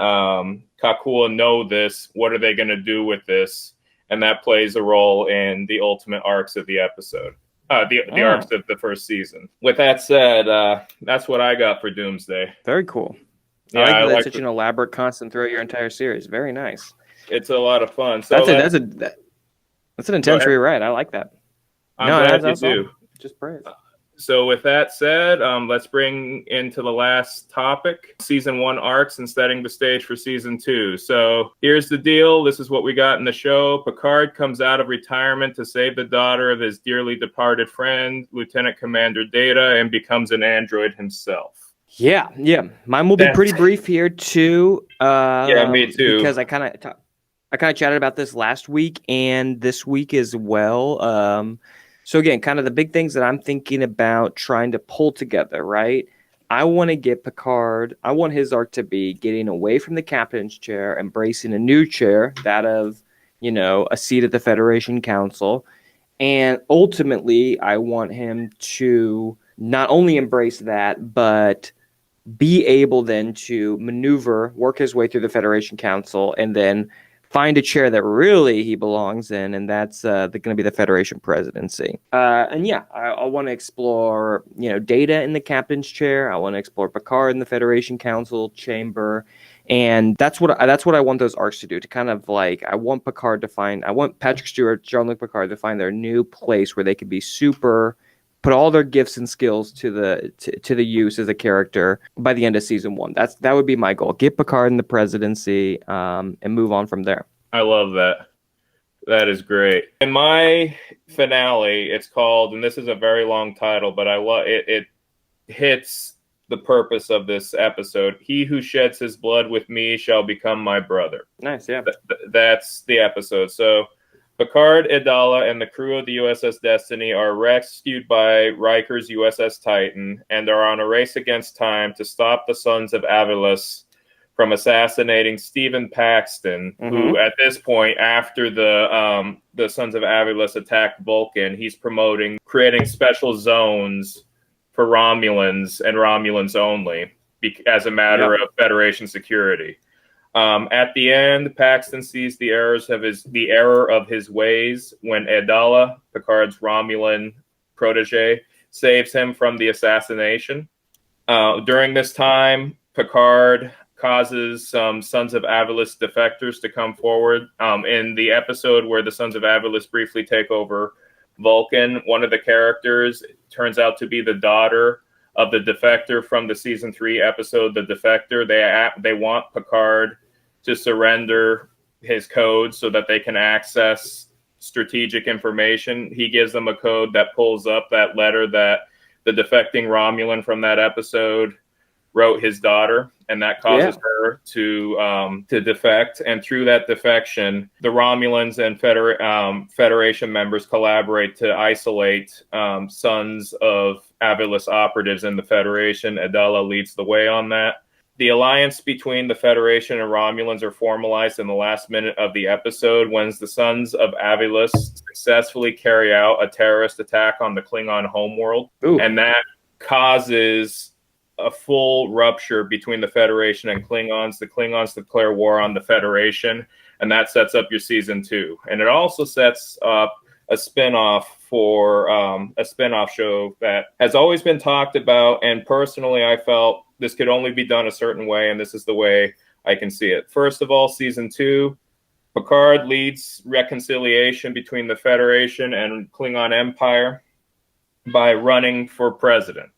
Kakua know this, what are they going to do with this? And that plays a role in the ultimate arcs of the episode, the arcs of the first season. With that said, that's what I got for Doomsday. Very cool. Yeah, I like such an elaborate constant throughout your entire series. Very nice. It's a lot of fun. So that's an intense rewrite. I like that. I'm glad you do. Just praise. So with that said, let's bring into the last topic, season 1 arcs and setting the stage for season 2. So here's the deal. This is what we got in the show. Picard comes out of retirement to save the daughter of his dearly departed friend, Lieutenant Commander Data, and becomes an android himself. Yeah. Mine will be pretty brief here too. Yeah, me too. Because I kind of chatted about this last week and this week as well. So again, kind of the big things that I'm thinking about trying to pull together, right? I want to get Picard, I want his arc to be getting away from the captain's chair, embracing a new chair, that of, a seat at the Federation Council. And ultimately, I want him to not only embrace that, but be able then to maneuver, work his way through the Federation Council, and then find a chair that really he belongs in, and that's going to be the Federation presidency. I want to explore, Data in the captain's chair. I want to explore Picard in the Federation Council chamber, and that's what I want those arcs to do. To kind of I want Patrick Stewart, Jean-Luc Picard to find their new place where they could be put all their gifts and skills to the use as a character by the end of season 1. That would be my goal. Get Picard in the presidency and move on from there. I love that. That is great. In my finale, it's called, and this is a very long title, but I love it. It hits the purpose of this episode. He who sheds his blood with me shall become my brother. Nice, yeah. That's the episode. So Picard, Adala, and the crew of the USS Destiny are rescued by Riker's USS Titan and are on a race against time to stop the Sons of Avilos from assassinating Stephen Paxton, who at this point, after the Sons of Avilos attacked Vulcan, he's creating special zones for Romulans and Romulans only as a matter of Federation security. At the end, Paxton sees the error of his ways when Adala, Picard's Romulan protege, saves him from the assassination. During this time, Picard causes some Sons of Avilos defectors to come forward. In the episode where the Sons of Avilos briefly take over Vulcan, one of the characters turns out to be the daughter of the defector from the season 3 episode, The Defector. They want Picard to surrender his code so that they can access strategic information. He gives them a code that pulls up that letter that the defecting Romulan from that episode wrote his daughter, and that causes Yeah. her to defect. And through that defection, the Romulans and Federation members collaborate to isolate sons of Avilis operatives in the Federation. Adela leads the way on that. The alliance between the Federation and Romulans are formalized in the last minute of the episode when the sons of Avilis successfully carry out a terrorist attack on the Klingon homeworld. Ooh. And that causes a full rupture between the Federation and Klingons. The Klingons declare war on the Federation, and that sets up your season 2. And it also sets up a spin-off for a spin-off show that has always been talked about, and personally I felt this could only be done a certain way, and this is the way I can see it. First of all, season 2, Picard leads reconciliation between the Federation and Klingon Empire by running for president.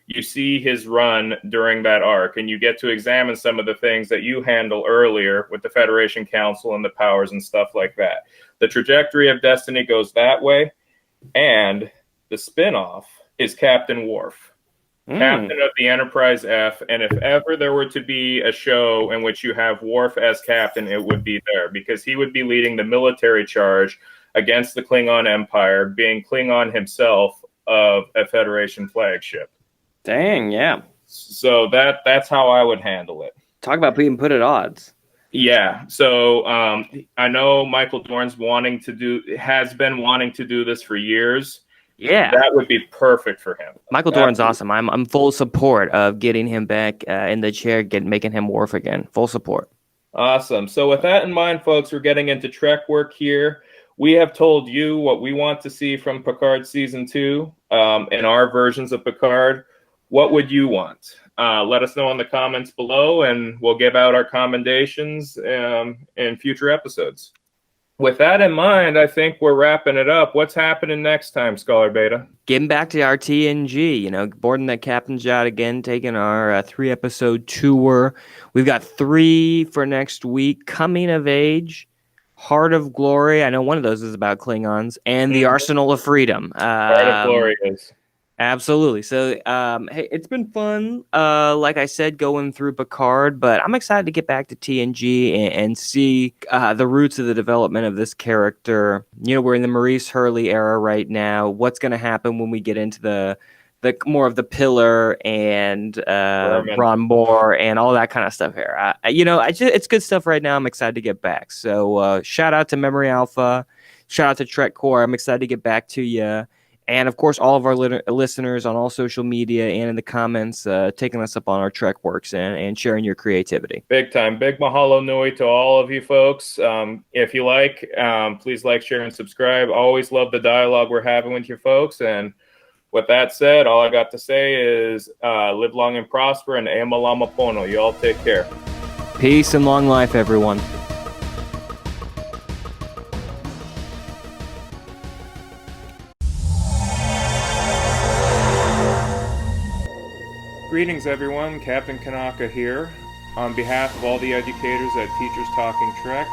You see his run during that arc, and you get to examine some of the things that you handle earlier with the Federation Council and the powers and stuff like that. The trajectory of Destiny goes that way, and the spinoff is Captain Worf, captain of the Enterprise F, and if ever there were to be a show in which you have Worf as captain, it would be there, because he would be leading the military charge against the Klingon Empire, being Klingon himself of a Federation flagship. Dang, yeah. So that's how I would handle it. Talk about being put at odds. Yeah. So I know Michael Dorn's has been wanting to do this for years. Yeah. That would be perfect for him. Michael Dorn's awesome. I'm full support of getting him back in the chair, making him Worf again. Full support. Awesome. So with that in mind, folks, we're getting into TrekWork here. We have told you what we want to see from Picard Season 2 in our versions of Picard. What would you want? Let us know in the comments below, and we'll give out our commendations in future episodes. With that in mind, I think we're wrapping it up. What's happening next time, Scholar Beta? Getting back to our TNG, boarding that captain's yacht again, taking our 3-episode tour. We've got 3 for next week. Coming of Age, Heart of Glory. I know one of those is about Klingons, and the Arsenal of Freedom. Heart of Glory is. Absolutely. So, hey, it's been fun, like I said, going through Picard, but I'm excited to get back to TNG and see the roots of the development of this character. We're in the Maurice Hurley era right now. What's going to happen when we get into the more of the Pillar and Ron Moore and all that kind of stuff here? It's good stuff right now. I'm excited to get back. So, shout out to Memory Alpha. Shout out to Trek Core. I'm excited to get back to you. And, of course, all of our listeners on all social media and in the comments taking us up on our TrekWorks and sharing your creativity. Big time. Big mahalo nui to all of you folks. If you like, please like, share, and subscribe. Always love the dialogue we're having with you folks. And with that said, all I got to say is live long and prosper, and e malama pono. You all take care. Peace and long life, everyone. Greetings, everyone. Captain Kanaka here. On behalf of all the educators at Teachers Talking Trek,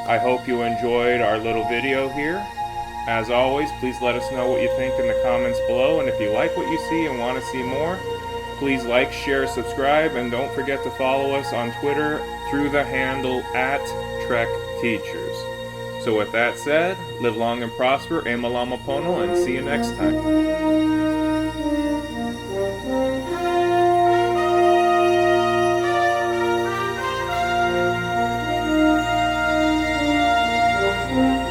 I hope you enjoyed our little video here. As always, please let us know what you think in the comments below, and if you like what you see and want to see more, please like, share, subscribe, and don't forget to follow us on Twitter through the handle @TrekTeachers. So with that said, live long and prosper, e malama pono, and see you next time.